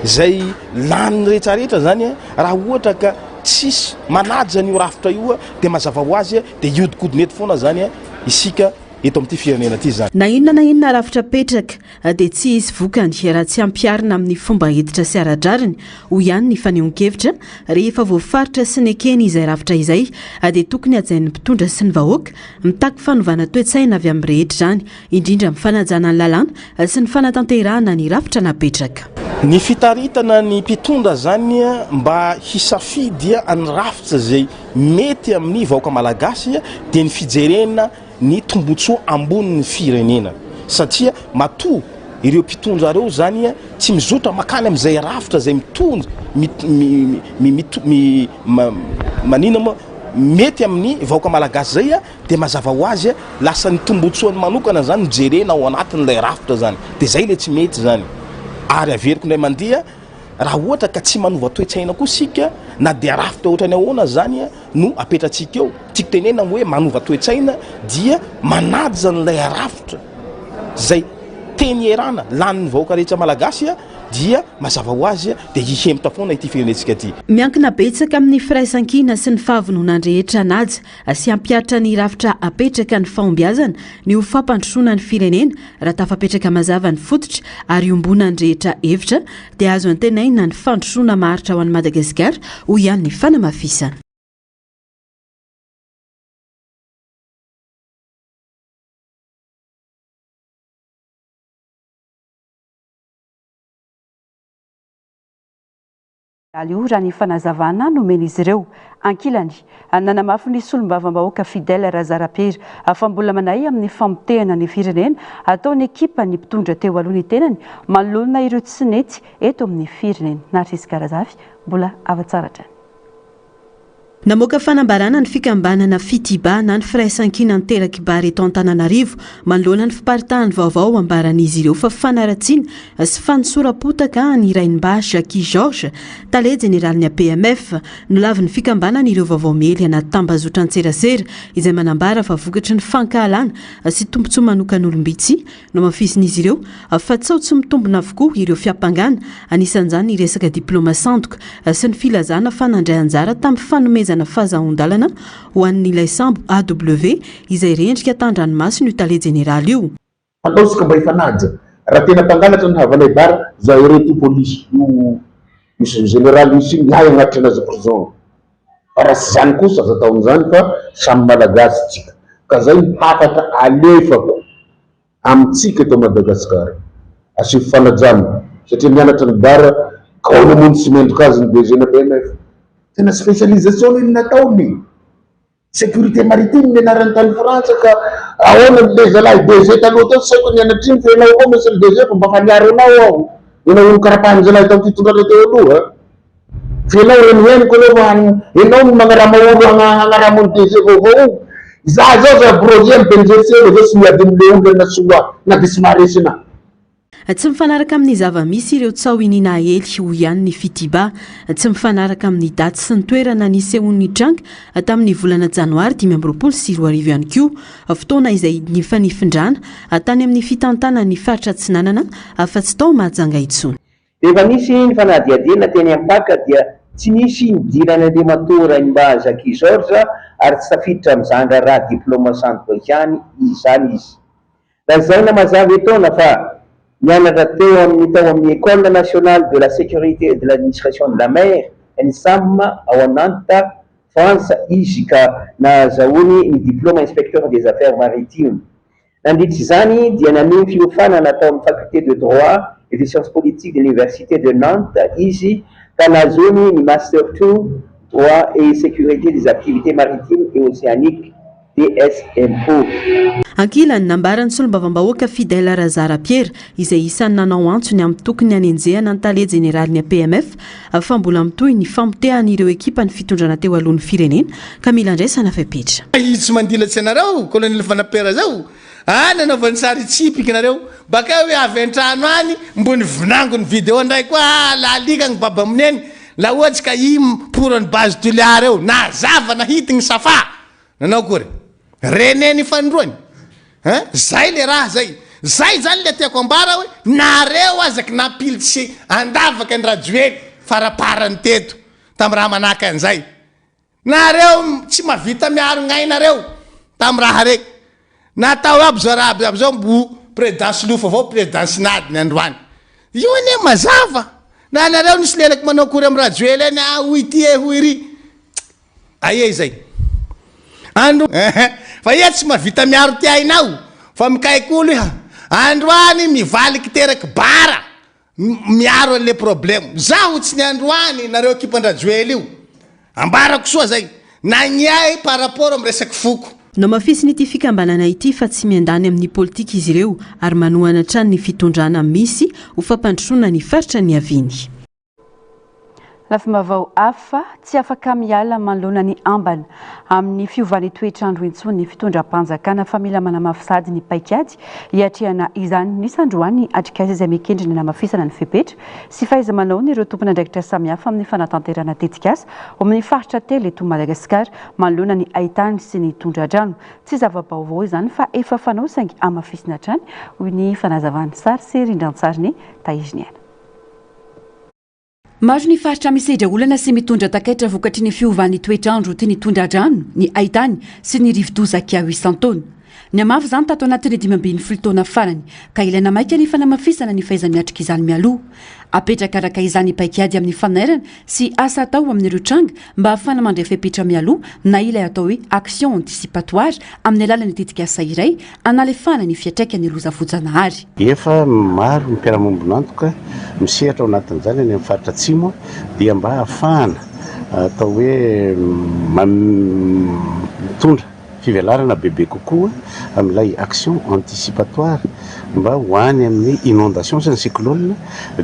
zay lany rehetrarehetra zany raha ohatra ka tsisy manaja n'io rafitra io dia mazava ho azy dia iodikodinety foana zany isika eto amin'ity firenena ity zany na inona rafitra petraka dia tsy isy vokany raha tsy ampiarina amin'ny fomba heditra sy aradrariny ho ihany ny fanehoan-kevitra rehefa voafaritra sy ny ekeny izay rafitra izay dia tokony hajain'ny mpitondra sy ny vahoaka mitaky fanovana toe-tsaina avy amin'ny rehetra zany indrindra amin'ny fanajana ny lalàna sy ny fanatanterahana ny rafitra napetraka ny fitaritana ny mpitondra zany mba hisafidy any rafitra zay mety amin'ny vahoaka malagasy dia ny fijerena ny tombontsoa ambonin'ny firenena satria matoa ireo mpitondra reo zany tsy mizotra makany amin'izay rafitra zay mitondra manina moa mety amin'ny vahoaka malagasy zay dia mazava ho azy lasa ny tombotsoany manokana zany mijerena ao anatin'ilay rafitra zany dia zay le tsy mety zany ary averiko ndray mandeha raha ohatra ka tsy manova toe-tsaina koa sika na dia rafitra ohatrany ahoana zany no apetratsika eo tiako tenena hoe manova toe-tsaina dia manaja n'ilay rafitra zay teny erana lanin'ny vahoaka rehetra malagasy dia mazava ho azy dia hihemitra foana ity firenentsika ity miankina betsaka amin'ny firaisan-kina sy ny fahavononany rehetra anaja sy ampiaritra ny rafitra apetraka ny fahombiazana ny ho fampandrosoana ny firenena raha tafapetraka mazava ny fototra ary ombona ny rehetra hevitra dia azo antenaina ny fandrosoana maharitra ho an'ny Madagasikara ho ihany ny fanamafisana io raha ny fanazavana nomena izy ireo ankilany nanamafy ny solombavam-bahoaka Fidèle Razarapery fa mbola manay amin'ny famotehana ny firenena ataony ekipa ny mpitondra teo aloha ny tenany manolona ireo tsy nety eto amin'ny firenena Narcisse Karazafy mbola avatsara trany namoaka fanambarana ny fikambanana Fitiba na ny firaisan-kina ny terakiba eto Antananarivo manoloana ny fiparitahany vaovao ambaran'izy ireo fa fanaratsiana sy fanosorapotaka ny Rainba Jackie Georges tale jeneralin'ny APMF no lavin'ny fikambanana ireo vaovao miely anaty tambazotra an-tserasera izay manambara fa vokatry ny fankahalana sy tombontsoa manokan'olombitsy no mafisin'izy ireo fa tsao tsy mitombona avokoa ireo fiampangana anisan'izany ny resaka diplôma sandoka sy ny filazana fanandray anjara tamin'ny fanomezana fahazahon-dalana ho an'ilay sambo AW izay rendrika tan-dranomasy ny tale jeneraly io ataosika mba ifanaja raha tena mpangalatra ny havanay bara za irety polisy io misy generaly misy lay agnatitra anazy prison raha sy zany kosa aza taon'izany fa samy malagasy tsika ka zay hafatra alefako amintsika eto Madagasikara asio fanajana satria mianatra ny bara ka ho namono sy mendrika azy ny DG na PMF tena spécialisation iny nataony sécurité maritime ny anarany tany Frantsa ka ahoana ny lezalahy DG taloha teo saiko nianatriny fa enao koa monsieur le DG fa mba faniaro anao aho enao olo karapahany zalahy tao fitondrana teo aloha fa enao reny heniko aloha enao ny magnarama olo agnaramony DG vaovao za zao za projet MPNGC zao sy miady amle olo na soa na dia sy maharesina tsy mifanaraka amin'ny zava-misy ireo tsao inina hely ho ihany ny Fitiba tsy mifanaraka amin'ny daty sy ny toerana nisehon'ny tranga tamin'ny volana janoary 2024 sy 2025 ihany koa fotoana izay nifanifin-drana tany amin'ny fitantana ny faritra Atsinanana fa tsy tao mahajanga intsony efa nisy ny fanadiadiana teny Ampaka dia tsy nisy nidirana le matora mba Jackie Georges ary tsy tafiditra mizanga raha diplôma sandoka ihany izany izy raha zay na mazava etaona fa nianatra teo amin'ny école nationale de la sécurité et de l'administration de la mer ENSAM ao Nantes, France, izy ka nahazahoany ny diplôme inspecteur des affaires maritimes. Nandritra izany dia nanome fiofanana atao amin'ny faculté de droit et de sciences politiques de l'université de Nantes izy ka nahazoany ny master 2 droit et sécurité des activités maritimes et océaniques DSMO. Ankilany nambarany solombavambahoaka Fidèle Razara Pierre izay isan'ny nanao antsony amin'ny tokony hanenjehana ny tale généraliny PMF fa mbola mitohy ny famotehany ekipa ny fitondrana teo alohan'ny firenena ka mila andraisana fepetra. Izy mandilatsy anareo colonel Vanapera zao nanaovany sary tsipika nareo baka hoe avy an-trano any mbony vinangony vidéo ndray koa lalika ny baba amineny la ohatsy ka pour ny base dollar eo na zava na hitigny safa nanao kory reneny fanindroany zay le raha zay zany le tiako ambara hoe nareo azaky napilitsy andavaka ny rajoely faraparany teto tamy raha manaka an'izay nareo tsy mavita miaro gn'ainareo tamy raha reky natao aby zao raha aby zao mbo présidence lofa avao présidence nady ny androany io ane mazava na nareo nisy lelaky manao kory amy rajoely any hoy ty hoy ry aie zay andro fa ia tsy mavita miaro ty ainao fa mikaiky olo iha androany mivaliky teraky bara miaro an'le problème zaho tsy ny androany nareo ekipan-drajoely io ambarako soa zay nagniay par rapport amy resaky foko no mafisiny ity fikambanana ity fa tsy miandany amin'ny politika izy ireo ary manohana trany ny fitondrana misy ho fampandrosoana ny faritra ny aviny. Lafimavao afa tsy afaka miala manoloana ny ambana amin'ny fiovany toetrandro intsony ny fitondram-panjakana fa mila manamafy sady ny paikady hiatrehana izany nisandroany atrikaiza izay mikendrina na mafisana ny fepetra sy faiza manao ny ireo tompona andraikitra samihafa amin'ny fanatanterana tetikasa amin'ny faritra telo eto Madagasikara manoloana ny ahitany sy ny tondra-drano tsy zava-baovao izany fa efa fanao saingy amafisina trany hoy ny fanazavany sary sy rindran-tsary ny Taiziniana. Maro ny faritra misedra olana sy mitondra takaitra vokatry ny fiovan'ny toetrandro ty ny tondra-drano ny ahitany sy ny rivo-doza kia 800 taona. Ny amafy zany tato anatin'ny 17 taona farany ka ilaina maika ny fanamafisana ny faiza miatrika izany mialoha. Apetraka araka izany paikady amin'ny fanairana sy asa atao amin'ireo tranga mba ahafana mandray fepetra mialoha na ilay atao hoe action anticipatoire amin'ny alalan'ny tetikasa iray analefana ny fiatraikany lozavojanaary. Efa maro mpiara-mombonantoka misehatra ao anatin'izany any amin'ny faritra atsimo dia mba ahafahana atao hoe mitondra fivelarana bebe kokoa amin'ilay action anticipatoire mba hoany amin'ny inondation sy ny cyclone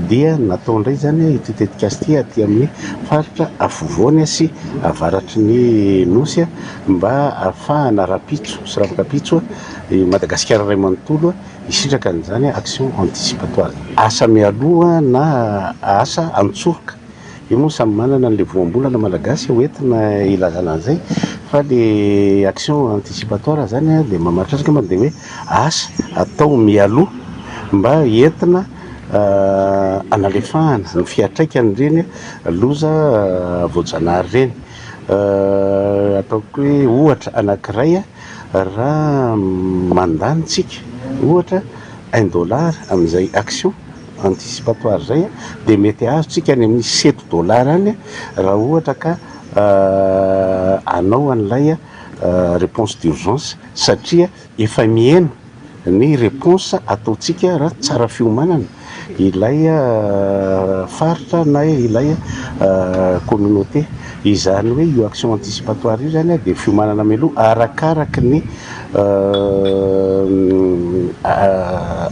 dia natao indray zany ity tetikasa ity aty amin'ny faritra afovoany sy avaratry ny nosy mba ahafahana rapitso sy ravakapitso Madagasikara ray manontolo isindraka an'izany action anticipatoire asa mialoha na asa antsoroka io moa samy manana n'le voambolana malagasy hoentina ilazana an'izay fa le action anticipatoire zany dia mamatrarika ma dia hoe asa atao mialoha mba entina analefahana ny fiatraikany reny loza voajanahary reny ataoko hoe ohatra anankiray raha mandanitsika ohatra $1 amin'izay action anticipatoire zay dia mety azotsika any amin'ny $7 any raha ohatra ka anao an'ilay réponse d'urgence satria efa mihaino ny réponse ataotsika raha tsara fiomanana ilay faritra na ilay communauté izany hoe io action anticipatoire io zany dia fiomanana mialoha arakaraky ny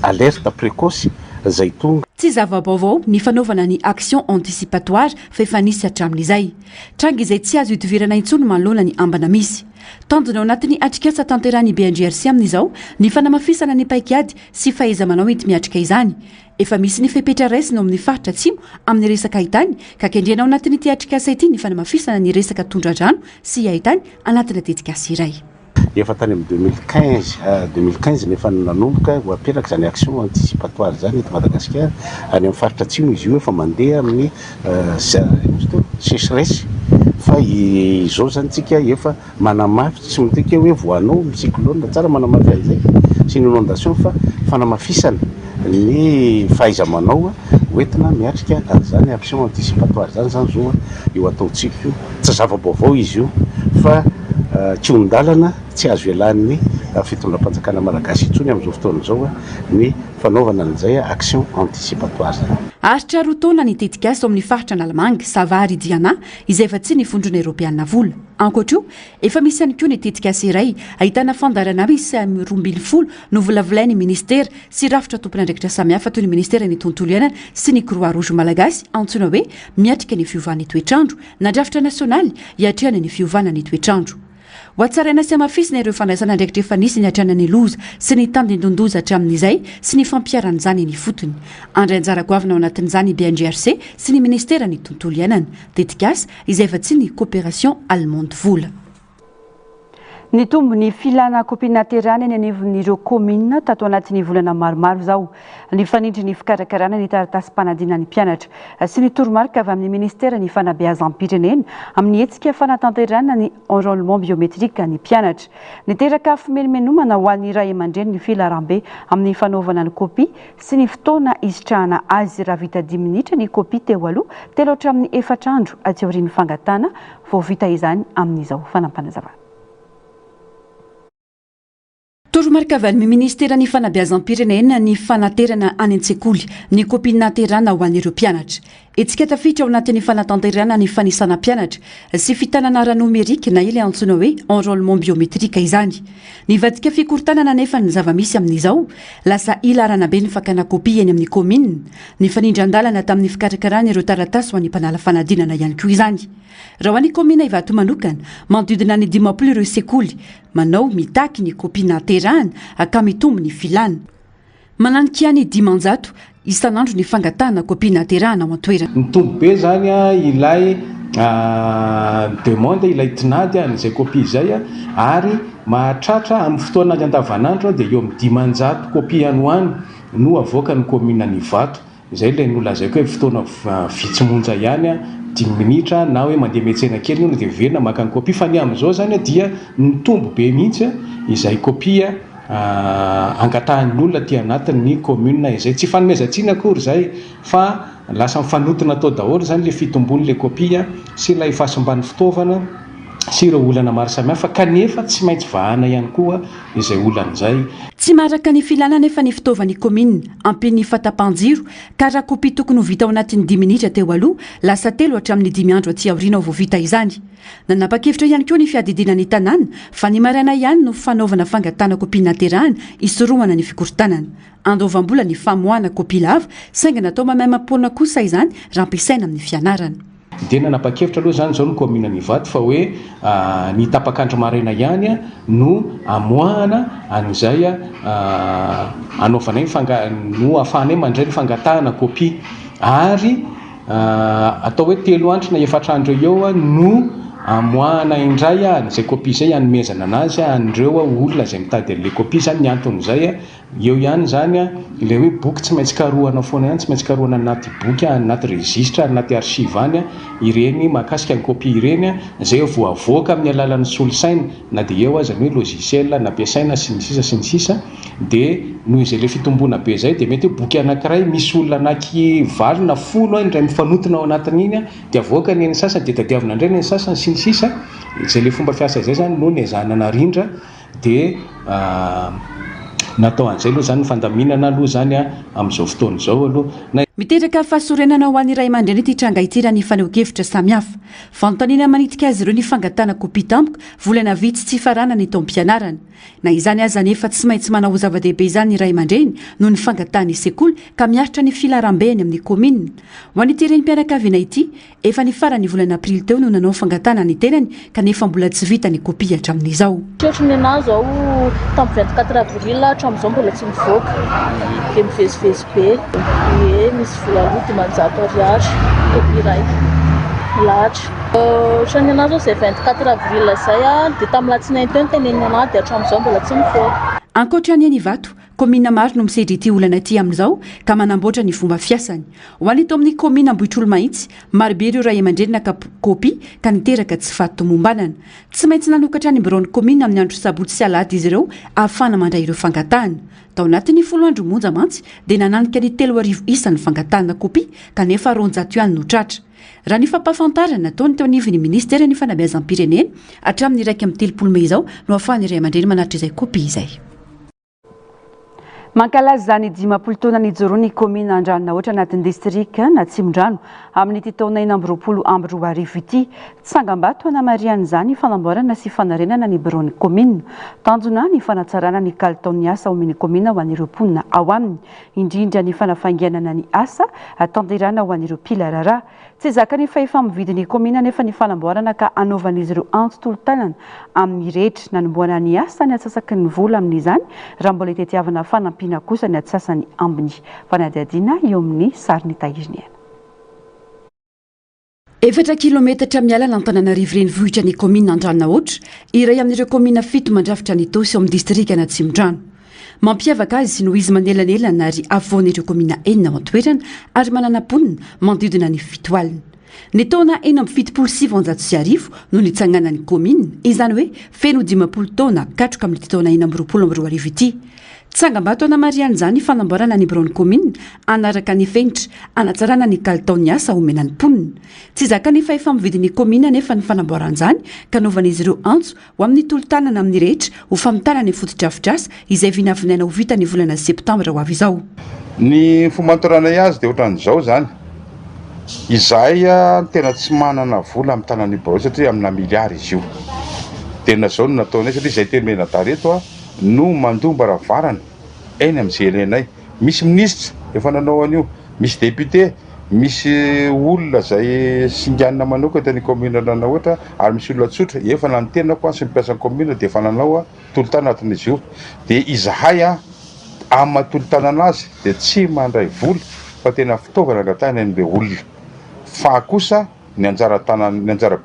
alerte précoce zay tonga. Tsy zava-baovao ny fanaovana ny action anticipatoire fa efa nisy hatramin'izay. Tranga izay tsy azo itovirana intsony manoloana ny ambana misy. Tandrona ao anatin'ny atrikasa tanterany BNGRC amin'izao ny fanamafisana ny paikady sy fahaiza manao ety miatrika izany. Efa misy ny fepetra raisina amin'ny faritra atsimo amin'ny resaka ahitany ka kendrena ao anatin'ny ity atrikasa ity ny fanamafisana ny resaka tondra-drano sy ahitany anatin'ny tetikasa iray. Efa tany amin'ny 2015 nefa nanomboka ho apetraka zany action anticipatoire zany eto Madagasikara any amin'ny faritra atsimo izy io efa mandeha amin'ny sécheresse fa izao zany tsika efa manamafy tsy mitika hoe voanao cyclone tsara manamafy an'izay sy ny inondation fa fanamafisana ny fahaiza manao oentina miatrika an'izany action anticipatoire zany zao io ataotsika io tsy zava-baovao izy io fa tsy ondalana tsy azo ialany fitondram-panjakana malagasy itsony amin'izao fotoana zao ny fanaovana an'izay action anticipatoire zany. Aritra roa taona ny tetikasa ao amin'ny faritra Analamanga, Savary, Diana izay efa tsy ny vondrona Europeana vola. Ankoatra io, efa misy ihany koa ny tetikasa iray ahitana fandarana misy 12 no volavolain'ny ministera sy rafitra tompon'andraikitra samihafa toy ny ministera ny tontolo iainana sy ny Croix Rouge malagasy antsoina hoe miatrika ny fiovan'ny toetrandro na drafitra nasionaly hiatrehana ny fiovan'ny toetrandro. Ho atsaraina sy amafisina ireo fandraisana andraikitra efa nisy ny atranany loza sy ny tandindondoza hatramin'izay sy ny fampiaran'izany ny fotony. Andray anjara goavana ao anatin'izany BNGRC sy ny ministera ny tontolo iainana tetikasa izay efa tsy ny coopération allemande vola. Ny tombony filana kopina terana ny anivon'ireo komina tato anatin'ny volana maromaro zao. Ny fanindry ny fikarakarana ny taratasy-panadinana ny mpianatra sy ny toromarika avy amin'ny ministera ny fanabeazam-pirenena amin'ny hetsika fanatanterana ny enrôlement biométrika ny mpianatra. Ny teraka fimenomenomana ho an'ny ray aman-dreny ny filarambe amin'ny fanaovana ny kopia sy ny fotoana isitrahana azy raha vita 10 minitra ny kopia teo aloha telo hatramin'ny 4 andro aty aorian'ny fangatana vao vita izany amin'izao fanampanazavana. Toromarika avy amin'ny ministera ny fanabeazam-pirenena ny fanaterana any an-tsekoly ny kopia naterana ho an'ireo mpianatra. Etsika tafiditra ao anatin'ny fanatanterana ny fanisana mpianatra sy fitanana ara nomerika na ilay antsoina hoe enrôlement biométrika izany. Ny vadika fikortanana nefa ny zava-misy amin'izao lasa ilarana be ny fakana kopia eny amin'ny komina. Ny fanindran-dalana tamin'ny fikarakarana ireo taratasy ho an'ny mpanala fanadinana ihany koa izany. Raha ho an'ny komina Ivato manokana manodidina ny 10 ireo sekoly manao mitaky ny kopia naterana ka mitombo ny filana. Mananiky ny 10 isan'andro ny fangatana kopia naterana ao an-toerana. Mitombo be zany ilay demande ilay tinady an'izay kopia izay ary mahatratra amin'ny fotoana andavanandro dia eo amin'ny 10 kopia any no avoaka ny komina ny Ivato. Izay ilay nolazaiko hoe fotoana vitsy-monja ihany 10 minitra na hoe mandeha metsena kely io dia verina maka ny kopia fa ny amin'izao zany dia mitombo be mihitsy izay kopia angatahan'ny olona ty anatin'ny commune izay tsy fanomezantsiny akory zay fa lasa mifanotona atao daholo zany le fitombon'le kopia sy ilay fahasimban'ny fitaovana sy ireo olana maro samihafa kanefa tsy maintsy vahana ihany koa izay olan'izay. Tsy maraka ny filana nefa ny fitaovan'ny komina ampin'ny fatapanjiro ka raha kopia tokony ho vita ao anatin'ny 10 minitra teo aloha lasa 3 hatramin'ny 10 andro aty aoriana vao vita izany. Nanapa-kevitra ihany koa ny fiadidinan'ny tanàna fa ny maraina ihany no fanaovana fangatana kopia naterana isorohana ny fikortanana. Andovam-bola ny famoahana kopia lava sainga natao mamaimampona kosa izany raha ampiasaina amin'ny fianarana. Dia nanapa-kevitra aloha zany zao ny komina ny Ivato fa hoe ny tapakandro maraina ihany no amoahana an'izay anaovanay no ahafahanay mandray ny fangatahana kopia ary atao hoe 3 andro na 4 andro eo no amoahana indray an'izay kopia izay hanomezana anazy an'ireo olona izay mitady an'ilay kopia zany ny anton'izay eo ihany zany ilay hoe boky tsy maintsy karohana foana ihany tsy maintsy karohana anaty boky anaty registre anaty archive any ireny mahakasika ny kopia ireny izay vao avoaka amin'ny alalan'ny solosaina na dia eo aza ny hoe logiciel nampiasaina sy ny sisa dia noho izay le fitombona be zay dia mety hoe boky anankiray misy olona anaky 20 na 10 indray mifanotona ao anatin'iny dia avoaka ny sasany dia tadiavina indray ny sasany sy ny sisa izay le fomba fiasa izay zany no ny ezahana rindra dia natao an'izay aloha zany ny fandaminana aloha zany amin'izao fotoana izao aloha. Miteraka fahasorenana ho an'ny ray aman-dreny ity tranga ity raha ny faneho-kevitra samihafa. Fanontaniana manitika azy ireo ny fangatana kopia tampoka volana vitsy tsy farana ny taom-pianarana. Na izany aza nefa tsy maintsy manao zava-dehibe izany ny ray aman-dreny noho ny fangatana sekoly ka miaritra ny filarambeny amin'ny komina. Ho an'ity renim-pianakaviana ity efa ny farany volana aprily teo no nanao fangatana ny tenany kanefa mbola tsy vita ny kopia hatramin'izao. Otrany anazy ao tamin'ny 24 avril hatramin'izao mbola tsy mivoaka dia mivezivezy be. Misy vola aloha 500 ariary kopia iray lahatra. Otrany anazy izay 24 avril izay dia tamin'ny latsinainy teo ny tenenina anahy dia hatramin'izao mbola tsy mivoaka. Ankoatra ny Ivato komina maro no misedry ity olana ity amin'izao ka manamboatra ny fomba fiasany ho an'ito amin'ny komina ambohitr'olo mahitsy marobe ireo ray aman-dreny nakopy ka niteraka tsy fahatomombanana tsy maintsy nanokatra ny bureau ny komina amin'ny andro sabotsy sy alahady izy ireo ahafana mandray ireo fangatahana tao anatin'ny 10 andro monja mantsy dia nananika ny 3 isan'ny fangatahana kopy kanefa 200 ihany no tratra raha ny fampahafantarana nataony teo anivon'ny ministera ny fanabeazam-pirenena hatramin'ny 1 Mey izao no ahafahan'ny ray aman-dreny manaritra izay kopy izay. Mankalaza zany 10 taona nijoroany komina Andranona Ohatra anatin'ny distrika na Tsimondrano amin'ny ity taona 2024 ity tsangam-bato hanamariana izany fanamboarana sy fanarenana ny bureau ny komina tanjona ny fanatsarana ny kalitaon'ny asa omen'ny komina ho an'ireo mponina ao aminy indrindra ny fanafainganana ny asa tanterana ho an'ireo mpila raharaha tsy zaka ny fahefa-mividin'ny komina nefa ny fanamboarana ka anaovan'izy ireo antso-tolo-tanana amin'ny rehetra nanomboana ny asa ny atsasaky ny vola amin'izany raha mbola itetiavana fanampiana kosa ny atsasany ambiny fanadiadiana eo amin'ny sariny tahiriny 4 kilometatra mialana Antananarivo renivohitra ny komina Andranona Ohatra iray amin'ireo komina 7 mandrafitra ny Tosy ao amin'ny distrika na Tsimondrano. Mampiavaka azy no izy manelanelana ary avoan'ireo komina 4 matoerana ary manana ponina manodidina ny 7 alina. Ny taona 1977 no nitsanganan'ny komina izany hoe feno 10 taona katroka amin'ny taona 2024 ity. Tsangam-bato hanamariana izany fanamboarana ny bureau ny komina anaraka ny fenitra anatsarana ny kalitaon'ny asa omenany ponina. Tsy zaka ny fahefa-mividin'ny komina nefa ny fanamboarana izany ka anaovan'izy ireo antso ho amin'ny tolo-tanana amin'ny rehetra ho famitana ny fotodrafitrasa izay vinavinaina ho vita ny volana septambra ho avy izao. Ny fomantorana azy dia ohatran'izao zany. Izahay tena tsy manana vola amin'ny tanan'ny bureau satria amina miliary izy io. Tena zao no nataonay satria izay tenomena tareto no mandomba ravarana eny amin'izay elenay. Misy ministra efa nanao an'io, misy député, misy olona izay singanina manokana ny komina Andranona Ohatra ary misy olona tsotra efa nanotenako sy mipiasa komina dia efa nanao tolo-tana anatin'izy io. Dia izahay amin'ny mahatolo-tanana azy dia tsy mandray vola fa tena fitaovana angatahana an'ilay olona. Fa kosa ny anjara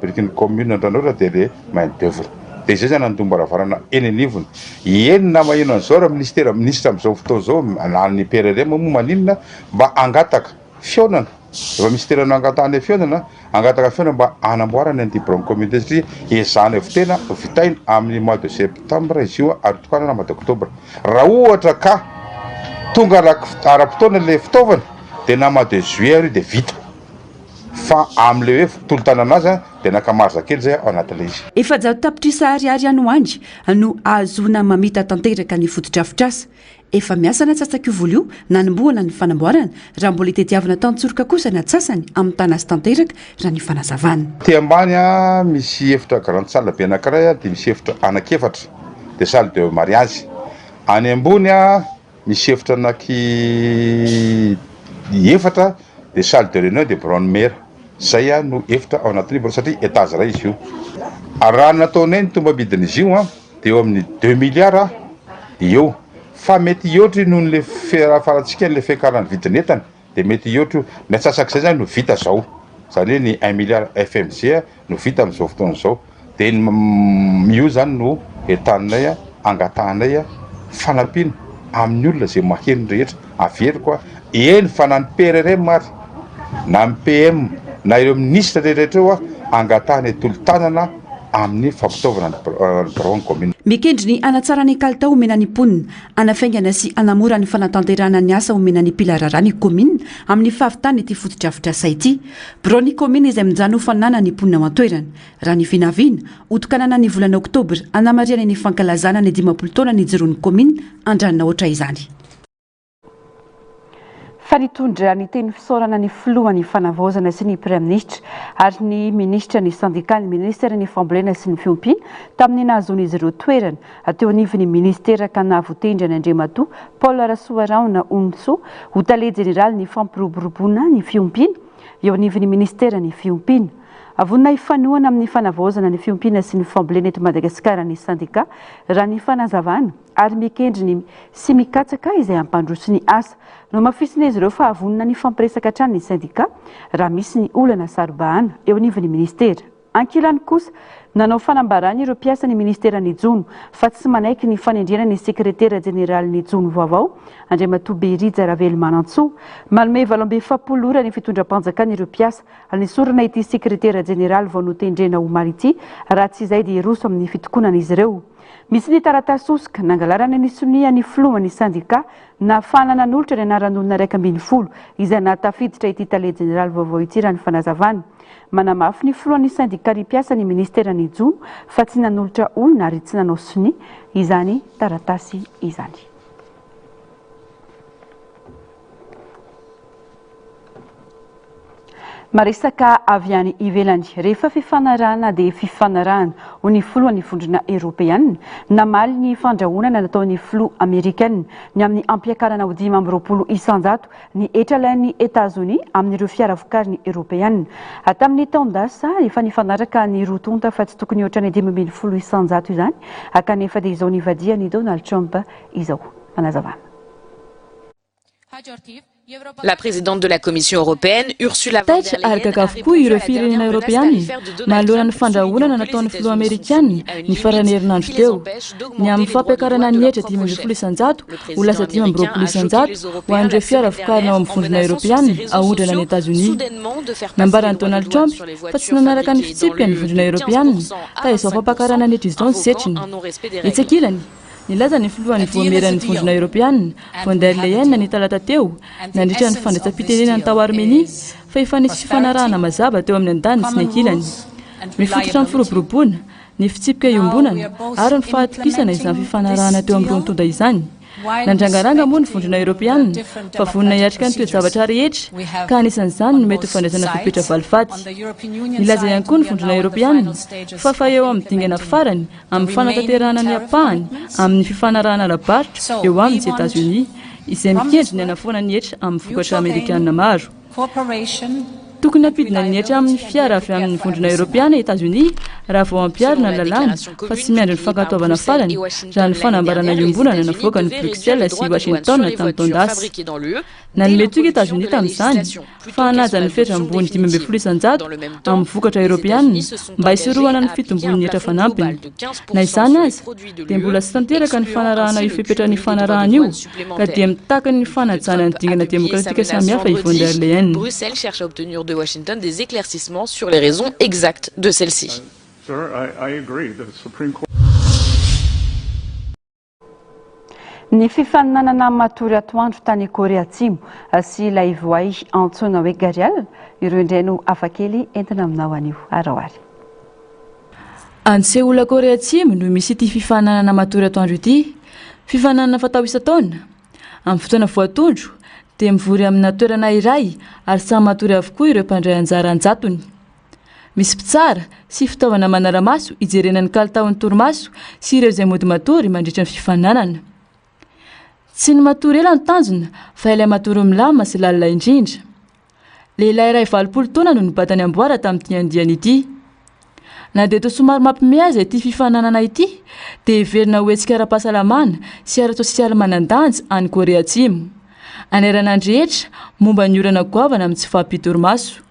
birikin'ny komina Andranona Ohatra dia ilay main d'œuvre. Dia izay zany nandomba ravarana eny anivony. Enina maheno an'izao raha ministra amin'izao fotoana izao ny PRRM moa maninona mba angataka fionana. Efa misy toerana angatahana fionana, angataka fionana mba anamboarana an'ity bureau communauté satria ezahana tena vitaina amin'ny mois de septembre izy io ary tokanana mois d'octobre. Raha ohatra ka tonga ara-potoana ilay fitaovana dia na mois de juillet ary dia vita. Fa amin'ilay hoe tolo-tanana azy dia nakamarozakely zay ao anatin'ilay izy. Efa zato tapitrisa ariary any hoandry no ahazona mamita tanteraka ny fotodrafitrasa. Efa miasana tsatsaka io vola io nanomboana ny fanamboarana raha mbola itetiavana tantsoroka kosa ny atsasany amin'ny tana sy tanteraka raha ny fanazavana. Ty ambany misy efitra grande salle be anankiray dia misy efitra anankiefatra dia salle de mariage. Any ambony misy efitra efatra dia salle de réunion de bureau ny maire. Zay no efitra ao anatin'ny bureau satria étage ray izy io. Raha nataonay ny tombam-bidin'izy io dia eo amin'ny 2 milliards eo. Fa mety iotry noho n'le farafarantsika n'le fiakarana vidin'entana dia mety iotry ny atsasak'izay zany no vita zao. Zany hoe ny 1 milliard FMG no vita amin'izao fotoana izao. Dia io zany no entaninay angatahanay fanampiana amin'ny olona izay maheno rehetra averiko eny fa na ny PRRM mary na ny PM na ireo ministra rehetra eo angatahany tolo-tanana amin'ny fampitaovana ny bureau commune. Mikendry ny anatsara ny kalitao omenany ponina, anafaingana sy anamora ny fanatanterana ny asa omenany pilarara ny komina amin'ny fahavitany ity fotodrafitrasa ity. Bureau ny komina izay mijano fanana ny ponina matoerana. Raha ny vinavina, otokanana ny volana oktobra anamariana ny fankalazana ny 10 taona ny joroan'ny komina Andranona Ohatra izany. Fa nitondra ny teny fisaorana ny filohan'ny fanavaozana sy ny praiministra ary ny ministra ny sandika ny ministera ny fambolena sy ny fiompiana tamin'ny nahazoan'izy ireo toerana teo anivon'ny ministera ka nahavotendra ny Andriamatoa Paul Rasoaraona Onso ho tale jeneral ny fampiroboroboana ny fiompiana eo anivon'ny ministera ny fiompiana. Avonna ifanoana amin'ny fanavaozana ny fiompiana sy ny fambolena eto Madagasikara ny sandika raha ny fanazavana ary mikendry ny sy mikatsaka izay ampandroso ny asa no mafisina izy ireo fa avonina ny fampiresaka hatrany ny sandika raha misy ny olana sarobahana eo anivon'ny ministera. Ankilany kosa nanao fanambarana ireo mpiasa ny ministerany Jono fa tsy manaiky ny fanendrena ny sekretera jeneraly ny Jono vaovao Andriamatoa Berija Ravelomanontsoa manome 27 ny fitondram-panjakana ireo mpiasa ny sorana ity sekretera jeneraly vao notendrena ho marity raha tsy izay dia roso amin'ny fitokonana izy ireo. Misy ny taratasy osika nangalarana ny sonia ny filoman'ny sandika na fanana n'olitra ny anaran'olona 140 izay natafiditra ity tale jeneraly vaovao ity raha ny fanazavany. Manamafy ny filohan'ny sandika ny mpiasa ny ministerany Jono fa tsy nanolotra olona ary tsy nanao sonia izany taratasy izany. Maresaka avy any ivelany rehefa fifanarahana dia fifanarahana ho ny filohan'ny vondrona Eoropeanina namaly ny fandrahonana nataon'ny filoha Amerikanina ny amin'ny ampiakarana ho 520 isanjato ny etralain'ny Etazonia amin'ireo fiara vokarin'ny Eoropeanina. Tamin'ny taondasa efa nifanaraka ny rotonta fa tsy tokony ohatrany 520 isanjato izany kanefa dia izao nivadiany Donald Trump izao manazavana. La présidente de la Commission européenne, Ursula von der Leyen, arkakavokoa ireo firenena Eoropeanina manoloana ny fandrahonana nataon'ny filoha Amerikanina ny farany herinandro teo. Ny amin'ny fampiakarana ny hetra 520 isanjato ho lasa 520 isanjato ho an'ireo fiara vokarina ao amin'ny vondrona Eoropeanina ahondrana ny Etazonia. Nambarany Donald Trump fa tsy nanaraka ny fitsipika ny vondrona Eoropeanina ka izao fampiakarana ny hetra izao ny setriny. Etsakilany nilaza ny filohan'ny voameran'ny vondrona Eoropeanina von der Leyen ny talata teo nandritra ny fandraisam-pitenenany tao Armenia fa efa nisy fifanarahana mazava teo amin'ny andaniny sy ny ankilany. Mifototra amin'ny firoboroboana ny fitsipika iombonana ary ny fahatokisana izany fifanarahana teo amin'ny rontonda izany. Nandrangaranga moa ny vondrona Eoropeanina fa vonona hiatrika ny toe-javatra rehetra ka anisan'izany no mety ho fandraisana fepetra valifaty. Nilaza ihany koa ny vondrona Eoropeanina fa eo amin'ny dingana farany amin'ny fanatanterahana ny apahany amin'ny fifanarahana ara-barotra eo amin'ny tsy Etazonia izay mikendry ny anafoana ny hetra amin'ny vokatra Amerikanina maro. Tokony ampidina ny hetra amin'ny fiara avy amin'ny vondrona Eoropeana Etazonia raha vao ampiarina ny lalàna fa tsy miandry ny fankatoavana farany raha ny fanambarana iombonana navoaka ny Bruxelles sy Washington tamin'ny taondasa. Nanome toika Etazonia tamin'izany fa hanaja ny fetra ambony 520 isanjato amin'ny vokatra Eoropeanina mba hisorohana ny fitombon'ny hetra fanampiny. Na izany aza dia mbola tsy tanteraka ny fanarahana io fepetra ny fanarahana io ka dia mitaka ny fanajana ny dingana demokratika samihafa i von der Leyen. Bruxelles cherche à obtenir de Washington des éclaircissements sur les raisons exactes de celle-ci. Ny fifaninanana matory atoandro tany Korea Atsimo sy ilay voay antsoina hoe Garial ireo indray no afakely entina aminao anio araoary. Any Seoul Korea Atsimo no misy ity fifaninanana matory atoandro ity. Fifaninanana fatao isa-taona amin'ny fotoana voatondro dia mivory amina toerana iray ary samy matory avokoa ireo mpandray anjara anjatony. Misy mpitsara sy fitaovana manara-maso ijerena ny kalitaon'ny torimaso sy ireo izay mody matory mandritra ny fifaninanana. Tsy ny matory ela ny tanjona fa ilay matory milamina sy lalina indrindra. Lehilahy iray 20 taona no nibatany amboara tamin'ity andiany ity. Na dia toa somary mampime azy ity fifaninanana ity dia heverina ho hetsika ara-pahasalamana sy ara-tsosialy manan-danja any Korea Atsimo. Aneranandro rehetra momba ny orana goavana amin'ny tsy fahampitorimaso.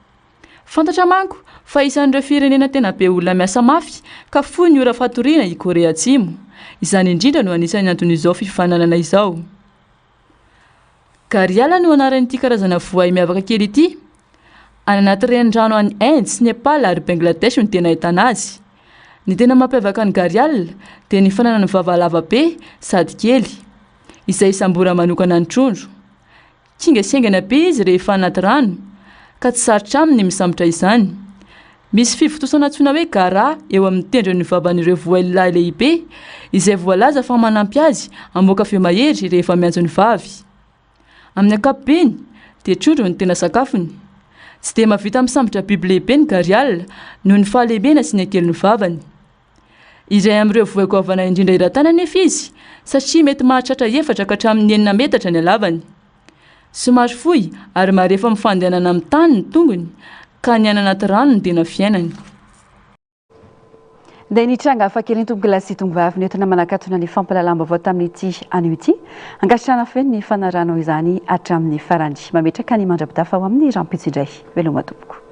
Fantatra manko fa isan'ireo firenena tena be olona miasa mafy ka fohy ny ora fatoriana i Korea Atsimo. Izany indrindra no anisan'ny anton'izao fifaninanana izao. Garial no anaran'ity karazana voay miavaka kely ity. Any anaty renirano any Inde sy Nepal ary Bangladesh no tena ahitana azy. Ny tena mampiavaka ny Garial dia ny fananany vavalava be sady kely izay sambora manokana ny trondro. Kingasaingana be izy rehefa anaty rano ka tsy sarotra aminy misambotra izany. Misy fivotosana antsoina hoe gara eo amin'ny tendron'ny vavan'ireo voay lahy lehibe izay voalaza fa manampy azy hamoaka feo mahery rehefa miantso ny vavy. Amin'ny ankapobeny dia trondro ny tena sakafony. Tsy dia mahavita misambotra biby lehibe ny Garial noho ny fahalehibena sy ny ankely ny vavany. Iray amin'ireo voay goavana indrindra iratana nefa izy satria mety mahatratra 4 ka hatramin'ny 9 metatra ny halavany. Somary fohy ary marefa mifandehanana amin'ny tany ny tongony ka ny any anaty rano ny tena fiainany. Dia nitranga afakely ny tomboky lasy tongomvavy nentina manakatona ny fampalalambavao tamin'ity anio ity angatrana feno ny fanarahanao izany hatramin'ny farany mametraka ny mandrapitafa ao amin'ny rampitsindray veloma tompoko.